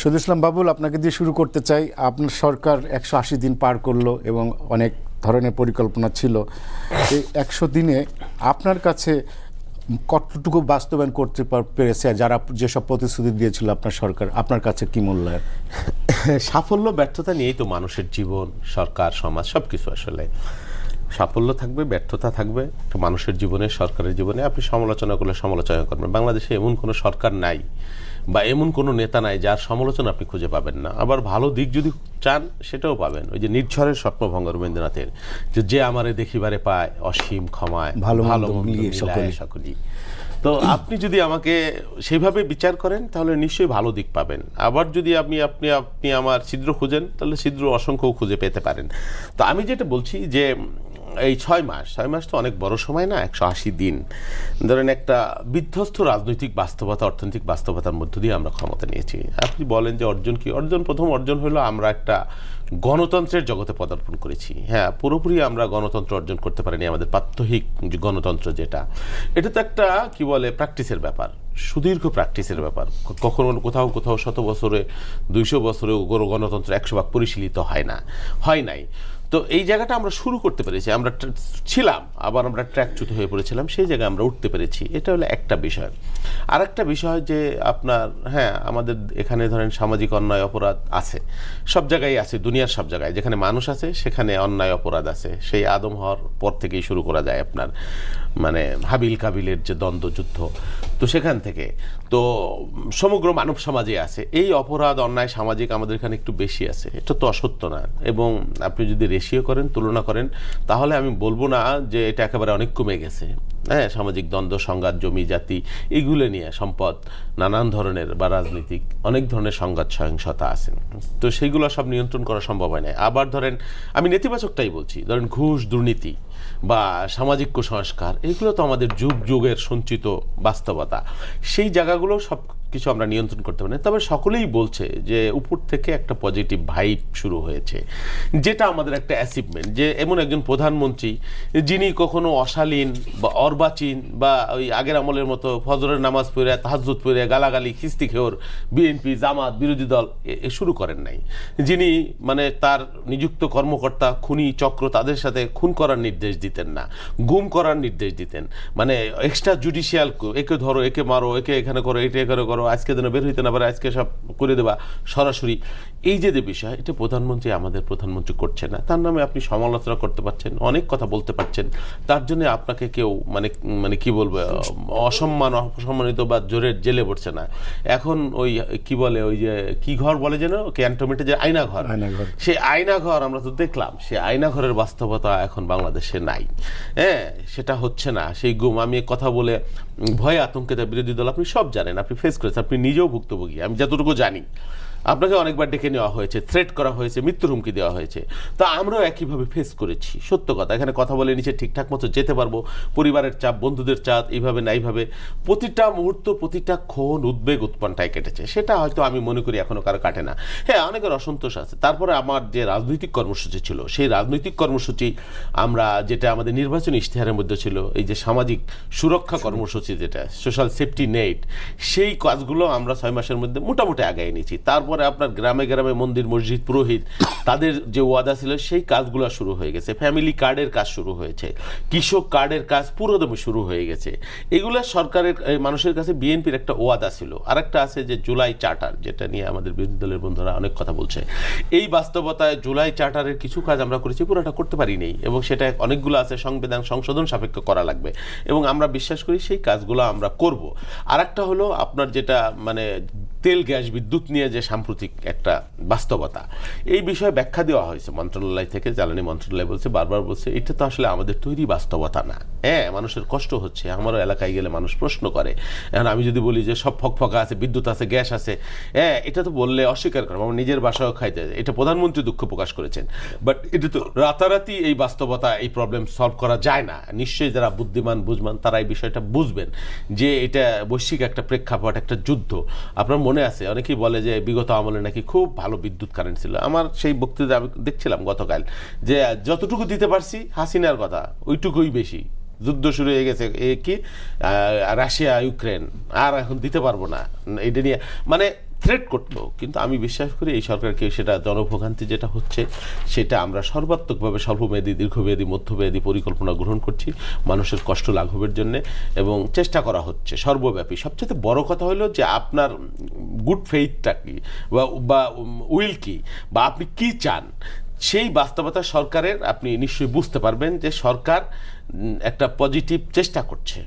শহীদ ইসলাম বাবুল, আপনাকে দিয়ে শুরু করতে চাই। আপনার সরকার 180 দিন পার করলো এবং অনেক ধরনের পরিকল্পনা ছিল। এই 100 দিনে আপনার কাছে কতটুকু বাস্তবায়ন করতে পেরেছে, যারা যেসব প্রতিশ্রুতি দিয়েছিল আপনার সরকার, আপনার কাছে কি মূল্যায়ন? সাফল্য ব্যর্থতা নিয়েই তো মানুষের জীবন, সরকার, সমাজ সবকিছু। আসলে সাফল্য থাকবে, ব্যর্থতা থাকবে মানুষের জীবনে, সরকারের জীবনে। আপনি সমালোচনা করলে সমালোচনা করবেন। বাংলাদেশে এমন কোনো সরকার নাই বা এমন কোনো নেতা নাই যার সমালোচনা আপনি খুঁজে পাবেন না। আবার ভালো দিক যদি চান সেটাও পাবেন। ওই যে নির্ঝরের স্বপ্নভঙ্গ রবীন্দ্রনাথের, যে আমারে দেখিবারে পায় অসীম ক্ষমায় ভালো সকলেই। তো আপনি যদি আমাকে সেইভাবে বিচার করেন তাহলে নিশ্চয়ই ভালো দিক পাবেন। আবার যদি আপনি আমার ছিদ্র খুঁজেন তাহলে ছিদ্র অসংখ্য খুঁজে পেতে পারেন। তো আমি যেটা বলছি যে এই 6 মাস তো অনেক বড় সময় না। 180 দিন ধরেন একটা বিধ্বস্ত রাজনৈতিক বাস্তবতা, অর্থনৈতিক বাস্তবতার মধ্য দিয়ে আমরা ক্ষমতা নিয়েছি। আপনি বলেন যে অর্জন কি? প্রথম অর্জন হলো আমরা একটা গণতন্ত্রের জগতে পদার্পণ করেছি। হ্যাঁ, পুরোপুরি আমরা গণতন্ত্র অর্জন করতে পারিনি। আমাদের প্রাত্যহিক গণতন্ত্র যেটা, এটা তো একটা কি বলে প্র্যাকটিসের ব্যাপার, সুদীর্ঘ প্র্যাকটিসের ব্যাপার। কখনো কোথাও 100 বছরে 200 বছরে গণতন্ত্র 100 ভাগ পরিশীলিত হয় নাই। তো এই জায়গাটা আমরা শুরু করতে পেরেছি। আমরা ছিলাম, আবার আমরা ট্র্যাকচ্যুত হয়ে পড়েছিলাম, সেই জায়গায় আমরা উঠতে পেরেছি। এটা হলো একটা বিষয়। আর একটা বিষয় যে আপনার, হ্যাঁ, আমাদের এখানে ধরেন সামাজিক অন্যায় অপরাধ আছে, সব জায়গায় আছে, দুনিয়ার সব জায়গায় যেখানে মানুষ আছে সেখানে অন্যায় অপরাধ আছে। সেই আদম হওয়ার পর থেকেই শুরু করা যায় আপনার মানে হাবিল কাবিলের যে দ্বন্দ্বযুদ্ধ, তো সেখান থেকে তো সমগ্র মানব সমাজে আছে এই অপরাধ, অন্যায় সামাজিক আমাদের এখানে একটু বেশি আছে। এটা তো অসত্য না। এবং আপনি যদি রেশিও করেন, তুলনা করেন, তাহলে আমি বলবো না যে এটা একেবারে অনেক কমে গেছে। হ্যাঁ, সামাজিক দ্বন্দ্ব, সংঘাত, জমি জাতি, এগুলো নিয়ে, সম্পদ, নানান ধরনের বা রাজনীতিক অনেক ধরনের সংঘাত সহিংসতা আছে। তো সেইগুলো সব নিয়ন্ত্রণ করা সম্ভব হয় না। আবার ধরেন আমি নেতিবাচকটাই বলছি, ধরেন ঘুষ, দুর্নীতি বা সামাজিক কুসংস্কার, এগুলো তো আমাদের যুগ যুগের সঞ্চিত বাস্তবতা। সেই জায়গাগুলো সব কিছু আমরা নিয়ন্ত্রণ করতে পারি না। তবে সকলেই বলছে যে উপর থেকে একটা পজিটিভ ভাইব শুরু হয়েছে, যেটা আমাদের একটা অ্যাচিভমেন্ট। যে এমন একজন প্রধানমন্ত্রী যিনি কখনো অশালীন বা অর্বাচীন বা ওই আগের আমলের মতো ফজরের নামাজ পড়ে, তাহাজ্জুদ পড়ে, গালাগালি, খিস্তি খেওর বিএনপি, জামাত, বিরোধী দল শুরু করেন নাই। যিনি মানে তার নিযুক্ত কর্মকর্তা, খুনি চক্র, তাদের সাথে খুন করার নির্দেশ দিতেন না, গুম করার নির্দেশ দিতেন। মানে এক্সট্রা জুডিশিয়াল, একে ধরো, একে মারো, একে এখানে করো, এটা এখানে করো, আজকে যেন বের হইতে না পারে, আজকে সব করে দেবা সরাসরি। এই যে বিষয়, এটা প্রধানমন্ত্রী, আমাদের প্রধানমন্ত্রী করছে না। তার নামে আপনি সমালোচনা করতে পারছেন, অনেক কথা বলতে পারছেন, তার জন্য আপনাকে কেউ মানে কি বলবো অসম্মানিত বা জোরের জেলে পড়ছে না। এখন ওই কি বলে, ওই যে কি ঘর বলে যেন ক্যান্টনমেন্টে, যে আয়নাঘর, সেই আয়নাঘর আমরা তো দেখলাম, সেই আয়নাঘরের বাস্তবতা এখন বাংলাদেশে নাই। হ্যাঁ, সেটা হচ্ছে না। সেই গুম, আমি কথা বলে ভয়ে আতঙ্কে বিরোধী দল, আপনি সব জানেন, আপনি ফেস করেছেন, আপনি নিজেও ভুক্তভোগী, আমি যতটুকু জানি। আপনাকে অনেকবার ডেকে নেওয়া হয়েছে, থ্রেট করা হয়েছে, মৃত্যুর হুমকি দেওয়া হয়েছে। তো আমরাও একইভাবে ফেস করেছি। সত্য কথা, এখানে কথা বলে নিচে ঠিকঠাক মতো যেতে পারবো, পরিবারের চাপ, বন্ধুদের চাপ, এইভাবে না এইভাবে প্রতিটা মুহূর্ত, প্রতিটা ক্ষণ উদ্বেগ উৎকণ্ঠায় কেটেছে। সেটা হয়তো আমি মনে করি এখনো কারো কাটে না। হ্যাঁ, অনেকের অসন্তোষ আছে। তারপরে আমার যে রাজনৈতিক কর্মসূচি ছিল, সেই রাজনৈতিক কর্মসূচি আমরা যেটা আমাদের নির্বাচনী ইশতেহারের মধ্যে ছিল, এই যে সামাজিক সুরক্ষা কর্মসূচি, যেটা সোশ্যাল সেফটি নেট, সেই কাজগুলো আমরা 6 মাসের মধ্যে মোটামুটি আগায় নিয়েছি। তারপরে আপনার গ্রামে গ্রামে মন্দির, মসজিদ, পুরোহিত, তাদের যে ওয়াদা ছিল সেই কাজগুলো শুরু হয়ে গেছে। ফ্যামিলি কার্ডের কাজ শুরু হয়েছে, কৃষক কার্ডের কাজ পুরোদমে শুরু হয়ে গেছে। এগুলো সরকারের, মানুষের কাছে বিএনপির একটা ওয়াদা ছিল। আরেকটা আছে যে জুলাই চার্টার, যেটা নিয়ে আমাদের বিরোধী দলের বন্ধুরা অনেক কথা বলছে। এই বাস্তবতায় জুলাই চার্টারের কিছু কাজ আমরা করেছি, পুরোটা করতে পারিনি, এবং সেটা অনেকগুলো আছে সংবিধান সংশোধন সাপেক্ষ করা লাগবে, এবং আমরা বিশ্বাস করি সেই কাজগুলো আমরা করব। আরেকটা হলো আপনার যেটা মানে তেল, গ্যাস, বিদ্যুৎ নিয়ে যে সাম্প্রতিক একটা বাস্তবতা, এই বিষয়ে ব্যাখ্যা দেওয়া হয়েছে মন্ত্রণালয় থেকে। জ্বালানি মন্ত্রণালয় বলছে, বারবার বলছে, এটা তো আসলে আমাদের তৈরি বাস্তবতা না। হ্যাঁ, মানুষের কষ্ট হচ্ছে। আমারও এলাকায় গেলে মানুষ প্রশ্ন করে। এখন আমি যদি বলি যে সব ফকফকা আছে, বিদ্যুৎ আছে, গ্যাস আছে, হ্যাঁ, এটা তো বললে অস্বীকার করবো, আমার নিজের বাসাও খাইতে, এটা প্রধানমন্ত্রী দুঃখ প্রকাশ করেছেন। বাট এটা তো রাতারাতি এই বাস্তবতা, এই প্রবলেম সলভ করা যায় না। নিশ্চয়ই যারা বুদ্ধিমান, বুঝমান, তারা এই বিষয়টা বুঝবেন যে এটা বৈশ্বিক একটা প্রেক্ষাপট, একটা যুদ্ধ। আপনার মনে আছে, অনেকেই বলে যে বিগত আমলে নাকি খুব ভালো বিদ্যুৎ কারেন্ট ছিল। আমার সেই বক্তৃতা আমি দেখছিলাম গতকাল, যে যতটুকু দিতে পারছি হাসিনার কথা, ওইটুকুই বেশি। যুদ্ধ শুরু হয়ে গেছে, কি রাশিয়া, ইউক্রেন, আর এখন দিতে পারবো না, এটা নিয়ে মানে থ্রেট করতো, কিন্তু আমি বিশ্বাস করি এই সরকারকে সেটা জনভোগান্তি যেটা হচ্ছে সেটা আমরা সর্বাত্মকভাবে স্বল্পমেয়াদী, দীর্ঘমেয়াদী, মধ্যমেয়াদী পরিকল্পনা গ্রহণ করছি মানুষের কষ্ট লাঘবের জন্য, এবং চেষ্টা করা হচ্ছে সর্বব্যাপী। সবচেয়ে বড় কথা হলো যে আপনার গুড ফেইথটা কি বা উইল কি, বা আপনি কি চান, সেই বাস্তবতা সরকারের আপনি নিশ্চয়ই বুঝতে পারবেন যে সরকার একটা পজিটিভ চেষ্টা করছে,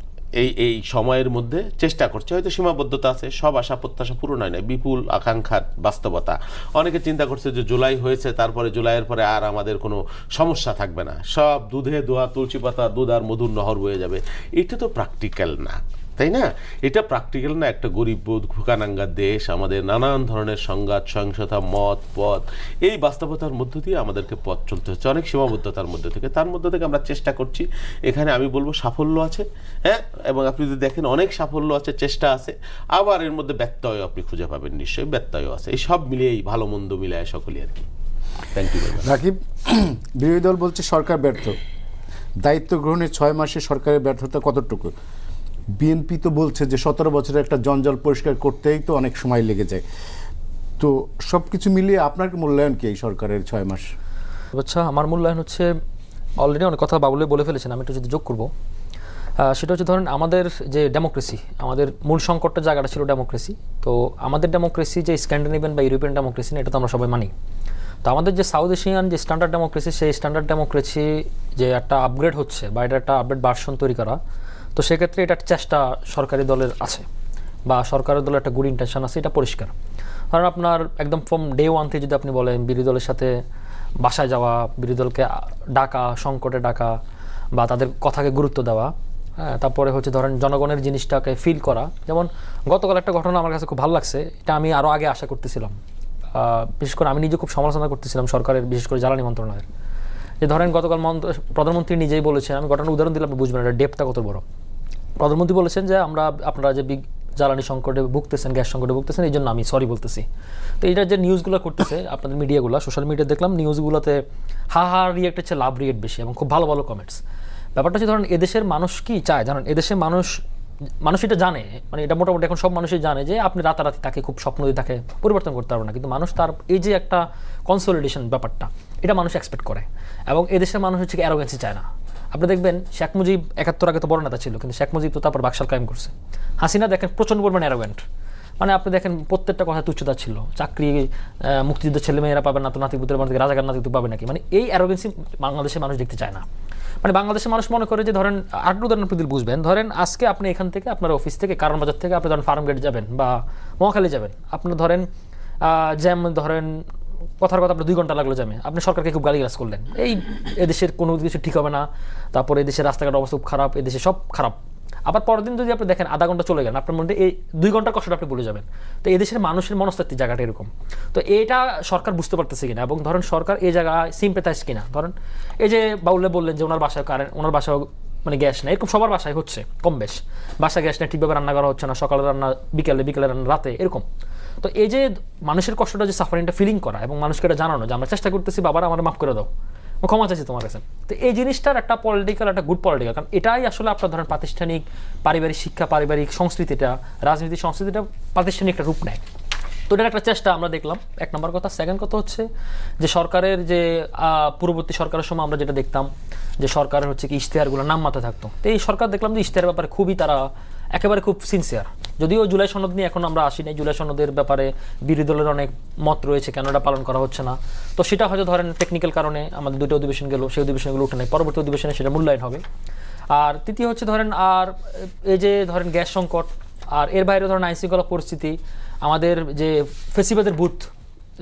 এই সময়ের মধ্যে চেষ্টা করছে। হয়তো সীমাবদ্ধতা আছে, সব আশা প্রত্যাশা পূরণ হয় না, বিপুল আকাঙ্ক্ষার বাস্তবতা। অনেকে চিন্তা করছে যে জুলাই হয়েছে, তারপরে জুলাইয়ের পরে আর আমাদের কোনো সমস্যা থাকবে না, সব দুধে দোয়া তুলসী পাতা, দুধ আর মধুর নহর বয়ে যাবে। এটা তো প্র্যাকটিক্যাল না, তাই না? এটা প্র্যাকটিক্যাল না। একটা গরিব ভুকানাঙ্গা দেশ, আমাদের নানান ধরনের সংঘাত, সহিংসতা, মত পথ, এই বাস্তবতার মধ্য দিয়ে আমাদেরকে পথ চলতে হচ্ছে, অনেক সীমাবদ্ধতার মধ্যে থেকে। তার মধ্যে থেকে আমরা চেষ্টা করছি। এখানে আমি বলবো সাফল্য আছে, হ্যাঁ, এবং আপনি যদি দেখেন অনেক সাফল্য আছে, চেষ্টা আছে, আবার এর মধ্যে ব্যত্যয় আপনি খুঁজে পাবেন, নিশ্চয়ই ব্যত্যয় আছে। এই সব মিলিয়েই ভালো মন্দ মিলায় সকলেই আর কি। Thank you very much. Rakib, বিরোধী দল বলছে সরকার ব্যর্থ। দায়িত্ব গ্রহণের 6 মাসে সরকারের ব্যর্থতা কতটুকু? বিএনপি তো বলছে যে 17 বছরের একটা জঞ্জাল পরিষ্কার করতেই তো অনেক সময় লেগে যায়। তো সব কিছু মিলিয়ে আপনার মূল্যায়ন কি এই সরকারের 6 মাস? আচ্ছা, আমার মূল্যায়ন হচ্ছে, অলরেডি অনেক কথা বাবুলে বলে ফেলেছেন, আমি একটু যদি যোগ করবো, সেটা হচ্ছে ধরেন আমাদের যে ডেমোক্রেসি, আমাদের মূল সংকটটা জায়গাটা ছিল ডেমোক্রেসি। তো আমাদের ডেমোক্রেসি যে স্ক্যান্ডিনেভিয়ান বা ইউরোপিয়ান ডেমোক্রেসি না, এটা তো আমরা সবাই মানি। তো আমাদের যে সাউথ এশিয়ান যে স্ট্যান্ডার্ড ডেমোক্রেসি, সেই স্ট্যান্ডার্ড ডেমোক্রেসি যে একটা আপগ্রেড হচ্ছে বা এটা একটা আপডেট ভার্সন তৈরি করা, তো সেক্ষেত্রে এটার চেষ্টা সরকারি দলের আছে বা সরকারের দলের একটা গুড ইন্টেনশন আছে, এটা পরিষ্কার। কারণ আপনার একদম ফ্রম ডে ওয়ান থেকে যদি আপনি বলেন বিরোধী দলের সাথে বাসায় যাওয়া, বিরোধী দলকে ডাকা, সংকটে ডাকা বা তাদের কথাকে গুরুত্ব দেওয়া, হ্যাঁ, তারপরে হচ্ছে ধরেন জনগণের জিনিসটাকে ফিল করা। যেমন গতকাল একটা ঘটনা আমার কাছে খুব ভালো লাগছে, এটা আমি আরও আগে আশা করতেছিলাম। বিশেষ করে আমি নিজে খুব সমালোচনা করতেছিলাম সরকারের, বিশেষ করে জ্বালানি মন্ত্রণালয়ের। যে ধরেন গতকাল প্রধানমন্ত্রী নিজেই বলেছেন, আমি ঘটনার উদাহরণ দিলে আপনি বুঝবেন এটা ডেপটা কত বড়। প্রধানমন্ত্রী বলেছেন যে আপনারা যে জ্বালানি সংকটে ভুগতেছেন, গ্যাস সংকটে ভুগতেছেন, এই জন্য আমি সরি বলতেছি। তো এইটার যে নিউজগুলো করতেছে আপনাদের মিডিয়াগুলো, সোশ্যাল মিডিয়া দেখলাম নিউজগুলোতে হা রিয়েক্ট হচ্ছে, লাভ রিয়েক্ট বেশি এবং খুব ভালো ভালো কমেন্টস। ব্যাপারটা হচ্ছে ধরেন এদেশের মানুষ কি চায় জানেন? এদেশের মানুষ এটা জানে, মানে এটা মোটামুটি এখন সব মানুষই জানে যে আপনি রাতারাতি তাকে খুব স্বপ্ন দিয়ে তাকে পরিবর্তন করতে পারবেন না, কিন্তু মানুষ তার এই যে একটা কনসলিডেশন ব্যাপারটা, এটা মানুষ এক্সপেক্ট করে। এবং এদেশের মানুষ হচ্ছে কি অ্যারোগেন্সি চায় না। আপনি দেখবেন শেখ মুজিব 71 আগে তো বড় নেতা ছিল, কিন্তু শেখ মুজিব তো তারপর বাকশাল কায়েম করছে। হাসিনা দেখেন প্রচণ্ড পরিমাণে অ্যারোগেন্ট, মানে আপনি দেখেন প্রত্যেকটা কথা তুচ্ছতা ছিল, চাকরি মুক্তিযুদ্ধের ছেলেমেয়েরা পাবেন না তো নাতিপুতের মধ্যে রাজাকার নাতিপুত পাবে নাকি, মানে এই অ্যারোগেন্সি বাংলাদেশের মানুষ দেখতে চায় না। মানে বাংলাদেশের মানুষ মনে করে যে ধরেন আরেকটু উদাহরণ আপনি বুঝবেন, ধরেন আজকে আপনি এখান থেকে আপনার অফিস থেকে কারণ বাজার থেকে আপনি ধরেন ফার্ম গেট যাবেন বা মহাখালী যাবেন, আপনি ধরেন যেমন ধরেন কথার কথা আপনার 2 ঘন্টা লাগলো জ্যামে, আপনি সরকারকে খুব গালিগালাজ করলেন, এই এদেশের কোনো কিছু ঠিক হবে না, তারপরে এদেশের রাস্তাঘাট অবস্থা খুব খারাপ, এদেশে সব খারাপ। আবার পরের দিন যদি আপনি দেখেন আধা ঘন্টা চলে গেলেন, আপনার মধ্যে এই 2 ঘন্টার কষ্টটা আপনি ভুলে যাবেন। তো এদেশের মানুষের মনস্তাত্ত্বিক জায়গাটা এরকম। তো এটা সরকার বুঝতে পারতেছে কিনা, এবং ধরেন সরকার এই জায়গায় সিম্পেথাইজ কিনা। ধরেন এই যে বাউলে বললেন যে ওনার বাসায় ওনার বাসায় মানে গ্যাস নেই, এরকম সবার বাসায় হচ্ছে কম বেশ, বাসায় গ্যাস নেই, ঠিকভাবে রান্না করা হচ্ছে না, সকালে রান্না বিকেলে রান্না রাতে, এরকম। তো এই যে মানুষের কষ্টটা যে সাফারিংটা ফিলিং করা এবং মানুষকে এটা জানানো যে আমরা চেষ্টা করতেছি, বাবারা আমার মাফ করে দাও, ক্ষমা চাইছি তোমার কাছে। তো এই জিনিসটার একটা পলিটিক্যাল, একটা গুড পলিটিক্যাল, কারণ এটাই আসলে আপনার ধরেন প্রাতিষ্ঠানিক পারিবারিক শিক্ষা, পারিবারিক সংস্কৃতিটা, রাজনীতির সংস্কৃতিটা প্রাতিষ্ঠানিক একটা রূপ নেয়। তো এটার একটা চেষ্টা আমরা দেখলাম, 1 নম্বর কথা। সেকেন্ড কথা হচ্ছে যে সরকারের যে পূর্ববর্তী সরকারের সময় আমরা যেটা দেখতাম যে সরকারের হচ্ছে কি ইশতেহারগুলো নাম মাথায় থাকতো, তো এই সরকার দেখলাম যে ইশতেহারের ব্যাপারে খুবই তারা একেবারে খুব সিনসিয়ার। যদিও জুলাই সনদ নিয়ে এখন আমরা আসি নাই, জুলাই সনদের ব্যাপারে বিরোধী দলের অনেক মত রয়েছে কেন এটা পালন করা হচ্ছে না, তো সেটা হয়তো ধরেন টেকনিক্যাল কারণে আমাদের 2টা অধিবেশন গেল, সেই অধিবেশনগুলো উঠে নেয়, পরবর্তী অধিবেশনে সেটা মূল্যায়ন হবে। আর তৃতীয় হচ্ছে ধরেন আর এই যে ধরেন গ্যাস সংকট, আর এর বাইরে ধরেন আইনশৃঙ্খলা পরিস্থিতি, আমাদের যে ফেসিবাদের বুথ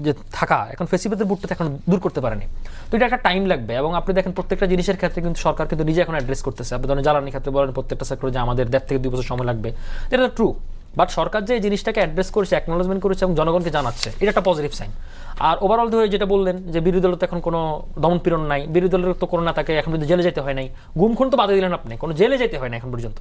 যে থাকা, এখন ফেসিবাদের বুথটা এখন দূর করতে পারেনি। তো এটা একটা টাইম লাগবে, এবং আপনি দেখেন প্রত্যেকটা জিনিসের ক্ষেত্রে কিন্তু সরকার কিন্তু নিজে এখন অ্যাড্রেস করতেছে। আপনি ধরেন জ্বালানির ক্ষেত্রে বলেন প্রত্যেকটা সেক্টরে যে আমাদের 1.5 থেকে 2 বছর সময় লাগবে, এটা তো ট্রু, বাট সরকার যে এই জিনিসটাকে অ্যাড্রেস করেছে, অ্যাকনোলেজমেন্ট করেছে এবং জনগণকে জানাচ্ছে, এটা একটা পজিটিভ সাইন। আর ওভারঅল ধরে যেটা বললেন যে বিরোধী দলের তো এখন কোনো দমনপীড়ন নাই, বিরোধী দলের তো কোনো নেতাকে এখন পর্যন্ত জেলে যেতে হয় নাই, গুমখুন তো বাদে দিলেন আপনি, কোনো জেলে যেতে হয় না এখন পর্যন্ত।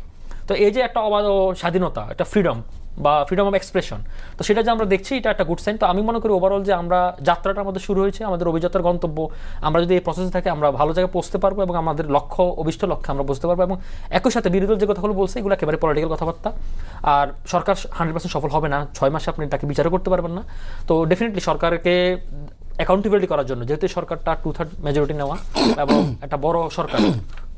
তো এই যে একটা অবাধ স্বাধীনতা, একটা ফ্রিডম বা ফ্রিডম অফ এক্সপ্রেশন। তো সেটা যে আমরা দেখছি এটা একটা গুড সাইন। তো আমি মনে করি ওভারঅল যে আমরা যাত্রাটা আমাদের শুরু হয়েছে, আমাদের অভিযাত্রার গন্তব্য, আমরা যদি এই প্রসেসে থাকি আমরা ভালো জায়গায় পৌঁছতে পারবো এবং আমাদের লক্ষ্য অভিষ্ট লক্ষ্যে আমরা বুঝতে পারবো। এবং একই সাথে বিরোধী দল যে কথাগুলো বলছে এগুলো একেবারে পলিটিক্যাল কথাবার্তা। আর সরকার 100% সফল হবে না, 6 মাসে আপনি তাকে বিচারও করতে পারবেন না। তো ডেফিনেটলি সরকারকে অ্যাকাউন্টেবিলিটি করার জন্য, যেহেতু সরকারটা 2/3 মেজরিটি নেওয়া এবং একটা বড় সরকার,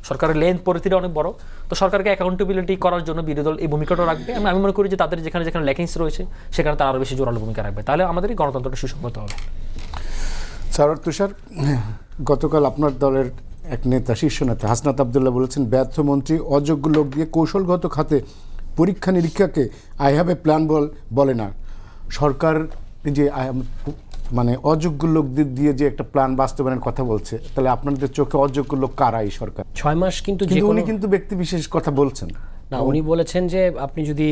সরকারের লেন্থ পরিধিটা অনেক বড়, তো সরকারকে অ্যাকাউন্টেবিলিটি করার জন্য বিরোধী দল এই ভূমিকাটা রাখবে। আমি মনে করি যে তাদের যেখানে যেখানে ল্যাকিংস রয়েছে সেখানে তারা আরও বেশি জোরালো ভূমিকা রাখবে, তাহলে আমাদের এই গণতন্ত্রটা সুসংগত হবে। স্যার তুষার, গতকাল আপনার দলের এক নেতা, শীর্ষ নেতা হাসনাত আবদুল্লাহ বলেছেন ব্যর্থ মন্ত্রী অযোগ্য লোক দিয়ে কৌশলগত খাতে পরীক্ষা নিরীক্ষাকে আই হ্যাভ এ প্ল্যান বলে না। সরকার যে মানে অযোগ্য লোকদের দিয়ে যে একটা প্ল্যান বাস্তবায়নের কথা বলছে, তাহলে আপনাদের চোখে অযোগ্য লোক কারা এই সরকার? 6 মাস কিন্তু উনি কিন্তু ব্যক্তি বিশেষ কথা বলছেন না, উনি বলেছেন যে আপনি যদি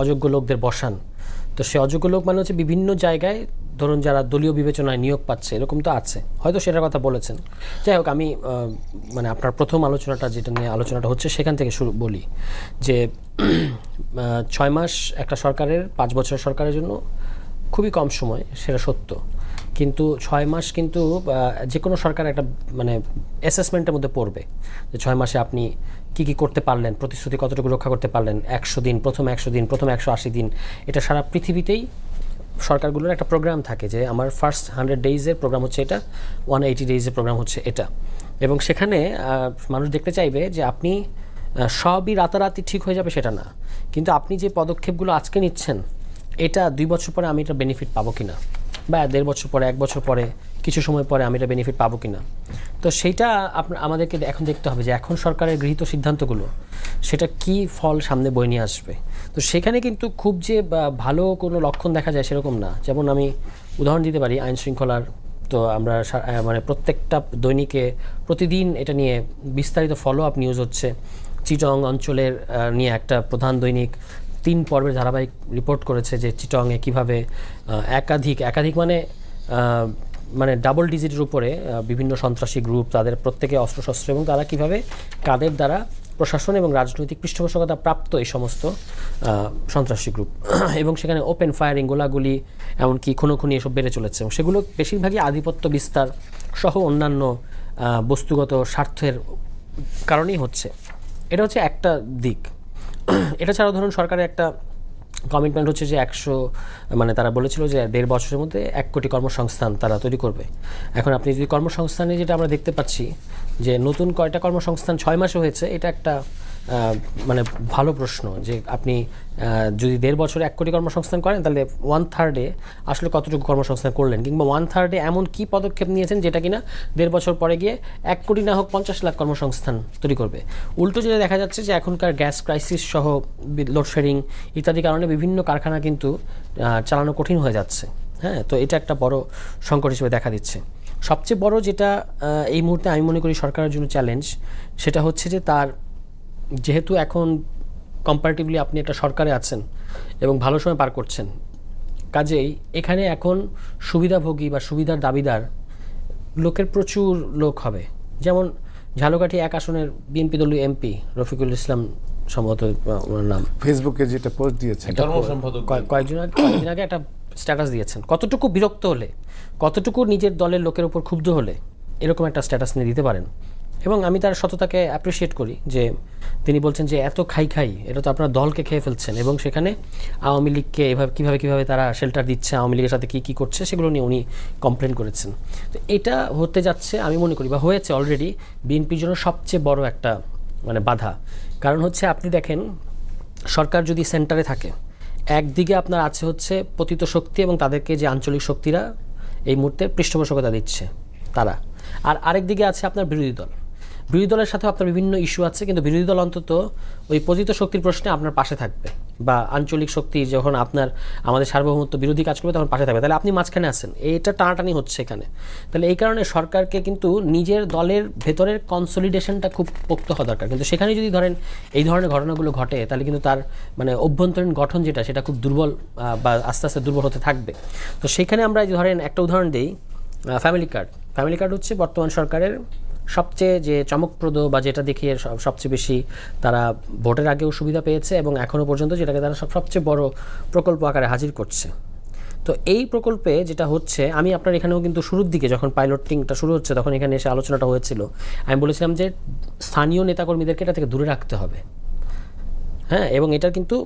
অযোগ্য লোকদের বসান, তো সে অযোগ্য লোক মানে হচ্ছে বিভিন্ন জায়গায় ধরুন যারা দলীয় বিবেচনায় নিয়োগ পাচ্ছে এরকম তো আছে, হয়তো সেটার কথা বলেছেন। যাই হোক, আমি মানে আপনার প্রথম আলোচনাটা যেটা নিয়ে আলোচনাটা হচ্ছে সেখান থেকে শুরু বলি যে 6 মাস একটা সরকারের, 5 বছরের সরকারের জন্য খুবই কম সময়, সেটা সত্য। কিন্তু 6 মাস কিন্তু যে কোনো সরকার একটা মানে অ্যাসেসমেন্টের মধ্যে পড়বে যে 6 মাসে আপনি কি কি করতে পারলেন, প্রতিশ্রুতি কতটুকু রক্ষা করতে পারলেন। 100 দিন, প্রথম 100 দিন, প্রথম 180 দিন, এটা সারা পৃথিবীতেই সরকারগুলোর একটা প্রোগ্রাম থাকে যে আমার ফার্স্ট 100 ডেইজের প্রোগ্রাম হচ্ছে এটা, 180 ডেইজের প্রোগ্রাম হচ্ছে এটা। এবং সেখানে মানুষ দেখতে চাইবে যে আপনি সবই রাতারাতি ঠিক হয়ে যাবে সেটা না, কিন্তু আপনি যে পদক্ষেপগুলো আজকে নিচ্ছেন এটা 2 বছর পরে আমি এটা বেনিফিট পাবো কিনা, বা 1.5 বছর পরে, 1 বছর পরে, কিছু সময় পরে আমি এটা বেনিফিট পাবো কিনা। তো সেইটা আমাদেরকে এখন দেখতে হবে যে এখন সরকারের গৃহীত সিদ্ধান্তগুলো সেটা কি ফল সামনে বয়ে নিয়ে আসবে। তো সেখানে কিন্তু খুব যে ভালো কোনো লক্ষণ দেখা যায় সেরকম না। যেমন আমি উদাহরণ দিতে পারি আইন শৃঙ্খলার, তো আমরা মানে প্রত্যেকটা দৈনিকে প্রতিদিন এটা নিয়ে বিস্তারিত ফলো আপ নিউজ হচ্ছে। চিটং অঞ্চলের নিয়ে একটা প্রধান দৈনিক 3 পর্বের ধারাবাহিক রিপোর্ট করেছে যে চিটংয়ে কীভাবে একাধিক মানে ডাবল ডিজিটের উপরে বিভিন্ন সন্ত্রাসী গ্রুপ, তাদের প্রত্যেকে অস্ত্রশস্ত্র, এবং তারা কীভাবে কাদের দ্বারা প্রশাসন এবং রাজনৈতিক পৃষ্ঠপোষকতা প্রাপ্ত এই সমস্ত সন্ত্রাসী গ্রুপ, এবং সেখানে ওপেন ফায়ারিং, গোলাগুলি, এমনকি খুনোখুনি এসব বেড়ে চলেছে। এবং সেগুলো বেশিরভাগই আধিপত্য বিস্তার সহ অন্যান্য বস্তুগত স্বার্থের কারণেই হচ্ছে। এটা হচ্ছে একটা দিক। এটা ছাড়াও ধরুন সরকারের একটা কমিটমেন্ট হচ্ছে যে মানে তারা বলেছিল যে 1.5 বছরের মধ্যে 1 কোটি কর্মসংস্থান তারা তৈরি করবে। এখন আপনি যদি কর্মসংস্থানে যেটা আমরা দেখতে পাচ্ছি যে নতুন কয়টা কর্মসংস্থান 6 মাসে হয়েছে, এটা একটা মানে ভালো প্রশ্ন যে আপনি যদি 1.5 বছরে 1 কোটি কর্মসংস্থান করেন তাহলে 1/3 আসলে কতটুকু কর্মসংস্থান করলেন, কিংবা 1/3 এমন কি পদক্ষেপ নিয়েছেন যেটা কিনা 1.5 বছর পরে গিয়ে 1 কোটি না হোক 50 লাখ কর্মসংস্থান তৈরি করবে। উল্টো যেটা দেখা যাচ্ছে যে এখনকার গ্যাস ক্রাইসিস সহ লোডশেডিং ইত্যাদি কারণে বিভিন্ন কারখানা কিন্তু চালানো কঠিন হয়ে যাচ্ছে। হ্যাঁ, তো এটা একটা বড় সংকট হিসেবে দেখা দিচ্ছে। সবচেয়ে বড় যেটা এই মুহূর্তে আমি মনে করি সরকারের জন্য চ্যালেঞ্জ, সেটা হচ্ছে যে তার যেহেতু এখন কম্পারেটিভলি আপনি একটা সরকারে আছেন এবং ভালো সময় পার করছেন, কাজেই এখানে এখন সুবিধাভোগী বা সুবিধার দাবিদার লোকের প্রচুর লোক হবে। যেমন ঝালকাঠি 1 আসনের বিএনপি দলীয় এমপি রফিকুল ইসলাম, সম্ভবত ওনার নাম, ফেসবুকে যেটা পোস্ট দিয়েছেন, কয়েকদিন আগে একটা স্ট্যাটাস দিয়েছেন। কতটুকু বিরক্ত হলে, কতটুকু নিজের দলের লোকের উপর ক্ষুব্ধ হলে এরকম একটা স্ট্যাটাস নিয়ে দিতে পারেন। এবং আমি তার সততাকে অ্যাপ্রিসিয়েট করি যে তিনি বলছেন যে এত খাই এটা তো আপনার দলকে খেয়ে ফেলছেন, এবং সেখানে আওয়ামী লীগকে এভাবে কীভাবে তারা শেল্টার দিচ্ছে, আওয়ামী লীগের সাথে কী করছে সেগুলো নিয়ে উনি কমপ্লেন করেছেন। তো এটা হতে যাচ্ছে আমি মনে করি, বা হয়েছে অলরেডি, বিএনপির জন্য সবচেয়ে বড় একটা মানে বাধা। কারণ হচ্ছে আপনি দেখেন সরকার যদি সেন্টারে থাকে, একদিকে আপনার আছে হচ্ছে পতিত শক্তি এবং তাদেরকে যে আঞ্চলিক শক্তিরা এই মুহূর্তে পৃষ্ঠপোষকতা দিচ্ছে তারা, আর আরেক দিকে আছে আপনার বিরোধী দল। বিরোধী দলের সাথেও আপনার বিভিন্ন ইস্যু আছে, কিন্তু বিরোধী দল অন্তত ওই পতিত শক্তির প্রশ্নে আপনার পাশে থাকবে, বা আঞ্চলিক শক্তি যখন আমাদের সার্বভৌমত্ব বিরোধী কাজ করবে তখন পাশে থাকবে। তাহলে আপনি মাঝখানে আছেন, এইটা টানাটানি হচ্ছে এখানে। তাহলে এই কারণে সরকারকে কিন্তু নিজের দলের ভেতরের কনসলিডেশনটা খুব পোক্ত হওয়া দরকার। কিন্তু সেখানে যদি ধরেন এই ধরনের ঘটনাগুলো ঘটে, তাহলে কিন্তু তার মানে অভ্যন্তরীণ গঠন যেটা, সেটা খুব দুর্বল বা আস্তে আস্তে দুর্বল হতে থাকবে। তো সেখানে আমরা ধরেন একটা উদাহরণ দিই, ফ্যামিলি কার্ড হচ্ছে বর্তমান সরকারের সবচেয়ে যে চমকপ্রদ বা যেটা দেখিয়ে সবচেয়ে বেশি তারা ভোটের আগেও সুবিধা পেয়েছে এবং এখনও পর্যন্ত যেটাকে তারা সবচেয়ে বড় প্রকল্প আকারে হাজির করছে। তো এই প্রকল্পে যেটা হচ্ছে, আমি আপনার এখানেও কিন্তু শুরুর দিকে যখন পাইলটিংটা শুরু হচ্ছে তখন এখানে এসে আলোচনাটা হয়েছিল, আমি বলেছিলাম যে স্থানীয় নেতাকর্মীদেরকে এটা থেকে দূরে রাখতে হবে। হ্যাঁ, এবং এটার কিন্তু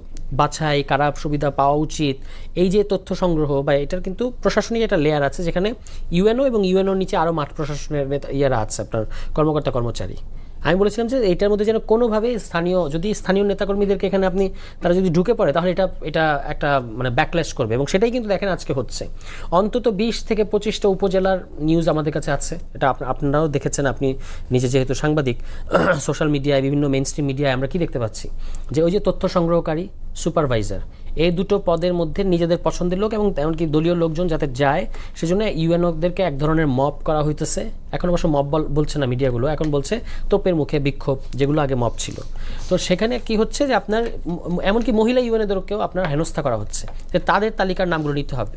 বাছাই, কারা সুবিধা পাওয়া উচিত, এই যে তথ্য সংগ্রহ বা এটার কিন্তু প্রশাসনিক একটা লেয়ার আছে যেখানে ইউএনও এবং ইউএনওর নিচে আরও মাঠ প্রশাসনের ইয়ারা আছে, আপনার কর্মকর্তা কর্মচারী। আমি বলেছিলাম যে এইটার মধ্যে যেন কোনোভাবে যদি স্থানীয় নেতাকর্মীদেরকে এখানে তারা যদি ঢুকে পড়ে তাহলে এটা একটা মানে ব্যাকল্যাশ করবে, এবং সেটাই কিন্তু দেখেন আজকে হচ্ছে। অন্তত 20 থেকে 25টা উপজেলার নিউজ আমাদের কাছে আছে, এটা আপনারাও দেখেছেন, আপনি নিজে যেহেতু সাংবাদিক, সোশ্যাল মিডিয়ায় বিভিন্ন মেইন স্ট্রিম মিডিয়ায় আমরা কি দেখতে পাচ্ছি যে ওই যে তথ্য সংগ্রহকারী, সুপারভাইজার, এই দুটো পদের মধ্যে নিজেদের পছন্দের লোক এবং এমনকি দলীয় লোকজন যাতে যায়, সেজন্য ইউএনওদেরকে এক ধরনের মব করা হইতেছে। এখন অবশ্য মব বলছে না মিডিয়াগুলো, এখন বলছে তোপের মুখে বিক্ষোভ, যেগুলো আগে মব ছিল। তো সেখানে কি হচ্ছে যে আপনার এমনকি মহিলা ইউএনওদেরকেও আপনার হেনস্থা করা হচ্ছে, যে তাদের তালিকার নামগুলো নিতে হবে।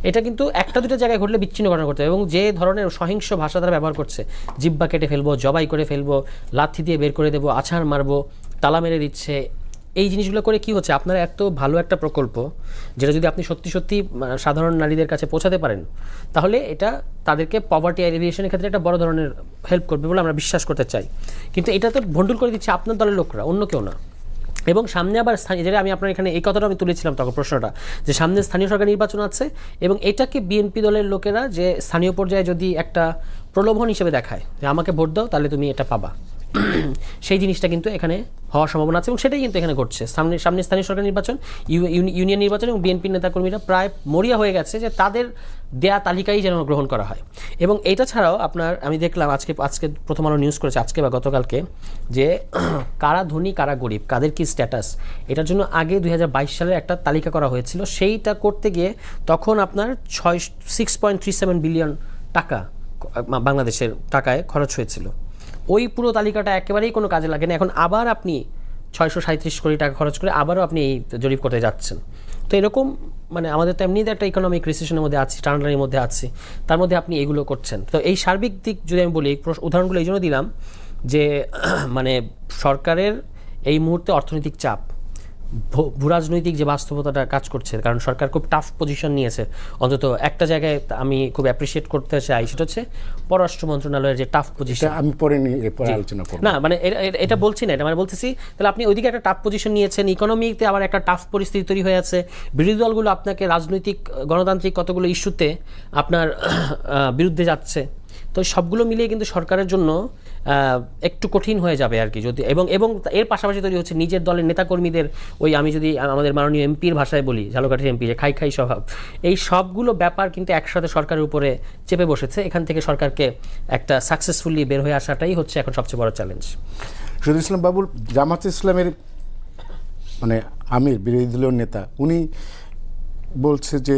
এটা কিন্তু একটা দুটো জায়গায় ঘটলে বিচ্ছিন্ন ঘটনা করতে হবে, এবং যে ধরনের সহিংস ভাষা তারা ব্যবহার করছে, জিব্বা কেটে ফেলবো, জবাই করে ফেলবো, লাথি দিয়ে বের করে দেবো, আছাড় মারবো, তালা মেরে দিচ্ছে, এই জিনিসগুলো করে কি হচ্ছে, আপনার এত ভালো একটা প্রকল্প যেটা যদি আপনি সত্যি সত্যি সাধারণ নারীদের কাছে পৌঁছাতে পারেন, তাহলে এটা তাদেরকে পভার্টি এলিভিয়েশনের ক্ষেত্রে একটা বড় ধরনের হেল্প করবে বলে আমরা বিশ্বাস করতে চাই। কিন্তু এটা তো ভন্ডুল করে দিচ্ছে আপনার দলের লোকরা, অন্য কেউ না। এবং সামনে আবার স্থানীয়, যেটা আমি আপনার এখানে এই কথাটা আমি তুলেছিলাম তখন প্রশ্নটা, যে সামনে স্থানীয় সরকার নির্বাচন আছে এবং এটাকে বিএনপি দলের লোকেরা যে স্থানীয় পর্যায়ে যদি একটা প্রলোভন হিসেবে দেখায় যে আমাকে ভোট দাও তাহলে তুমি এটা পাবা, সেই জিনিসটা কিন্তু এখানে হওয়ার সম্ভাবনা আছে এবং সেটাই কিন্তু এখানে ঘটছে। সামনে স্থানীয় সরকার নির্বাচন, ইউনিয়ন নির্বাচন, এবং বিএনপির নেতাকর্মীরা প্রায় মরিয়া হয়ে গেছে যে তাদের দেয়া তালিকাই যেন গ্রহণ করা হয়। এবং এটা ছাড়াও আপনার আমি দেখলাম আজকে প্রথম আলো নিউজ করেছে আজকে বা গতকালকে, যে কারা ধনী কারা গরিব, কাদের কি স্ট্যাটাস, এটার জন্য আগে 2022 সালের একটা তালিকা করা হয়েছিল। সেইটা করতে গিয়ে তখন আপনার 6.37 বিলিয়ন টাকা বাংলাদেশের টাকায় খরচ হয়েছিল। ওই পুরো তালিকাটা একেবারেই কোনো কাজে লাগে না। এখন আবার আপনি 637 কোটি টাকা খরচ করে আবারও আপনি এই জরিপ করতে যাচ্ছেন। তো এরকম মানে আমাদের তো এমনিতে একটা ইকোনমিক রিসেশনের মধ্যে আছি, টানাটানির মধ্যে আছি, তার মধ্যে আপনি এগুলো করছেন। তো এই সার্বিক দিক যদি আমি বলি, উদাহরণগুলো এই জন্য দিলাম যে মানে সরকারের এই মুহূর্তে অর্থনৈতিক চাপ, ভূরাজনৈতিক যে বাস্তবতাটা কাজ করছে, কারণ সরকার খুব টাফ পজিশন নিয়েছে। অন্তত একটা জায়গায় আমি খুব অ্যাপ্রিসিয়েট করতে চাই, সেটা হচ্ছে পররাষ্ট্র মন্ত্রণালয়ের যে টাফ পজিশন। আমি পরে আলোচনা করব না, মানে এটা বলছি না, এটা মানে বলতেছি তাহলে আপনি ওইদিকে একটা টাফ পজিশন নিয়েছেন, ইকোনমিতে আবার একটা টাফ পরিস্থিতি তৈরি হয়ে আছে, বিরোধী দলগুলো আপনাকে রাজনৈতিক গণতান্ত্রিক কতগুলো ইস্যুতে আপনার বিরুদ্ধে যাচ্ছে। তো সবগুলো মিলিয়ে কিন্তু সরকারের জন্য একটু কঠিন হয়ে যাবে আর কি, যদি এবং এর পাশাপাশি তৈরি হচ্ছে নিজের দলের নেতাকর্মীদের ওই, আমি যদি আমাদের মাননীয় এমপির ভাষায় বলি, ঝালকাঠির এমপি, যে খাই স্বভাব, এই সবগুলো ব্যাপার কিন্তু একসাথে সরকারের উপরে চেপে বসেছে। এখান থেকে সরকারকে একটা সাকসেসফুলি বের হয়ে আসাটাই হচ্ছে এখন সবচেয়ে বড় চ্যালেঞ্জ। শহীদুল ইসলাম বাবুল, জামাত ইসলামের মানে আমির, বিরোধী দলীয় নেতা, উনি বলছে যে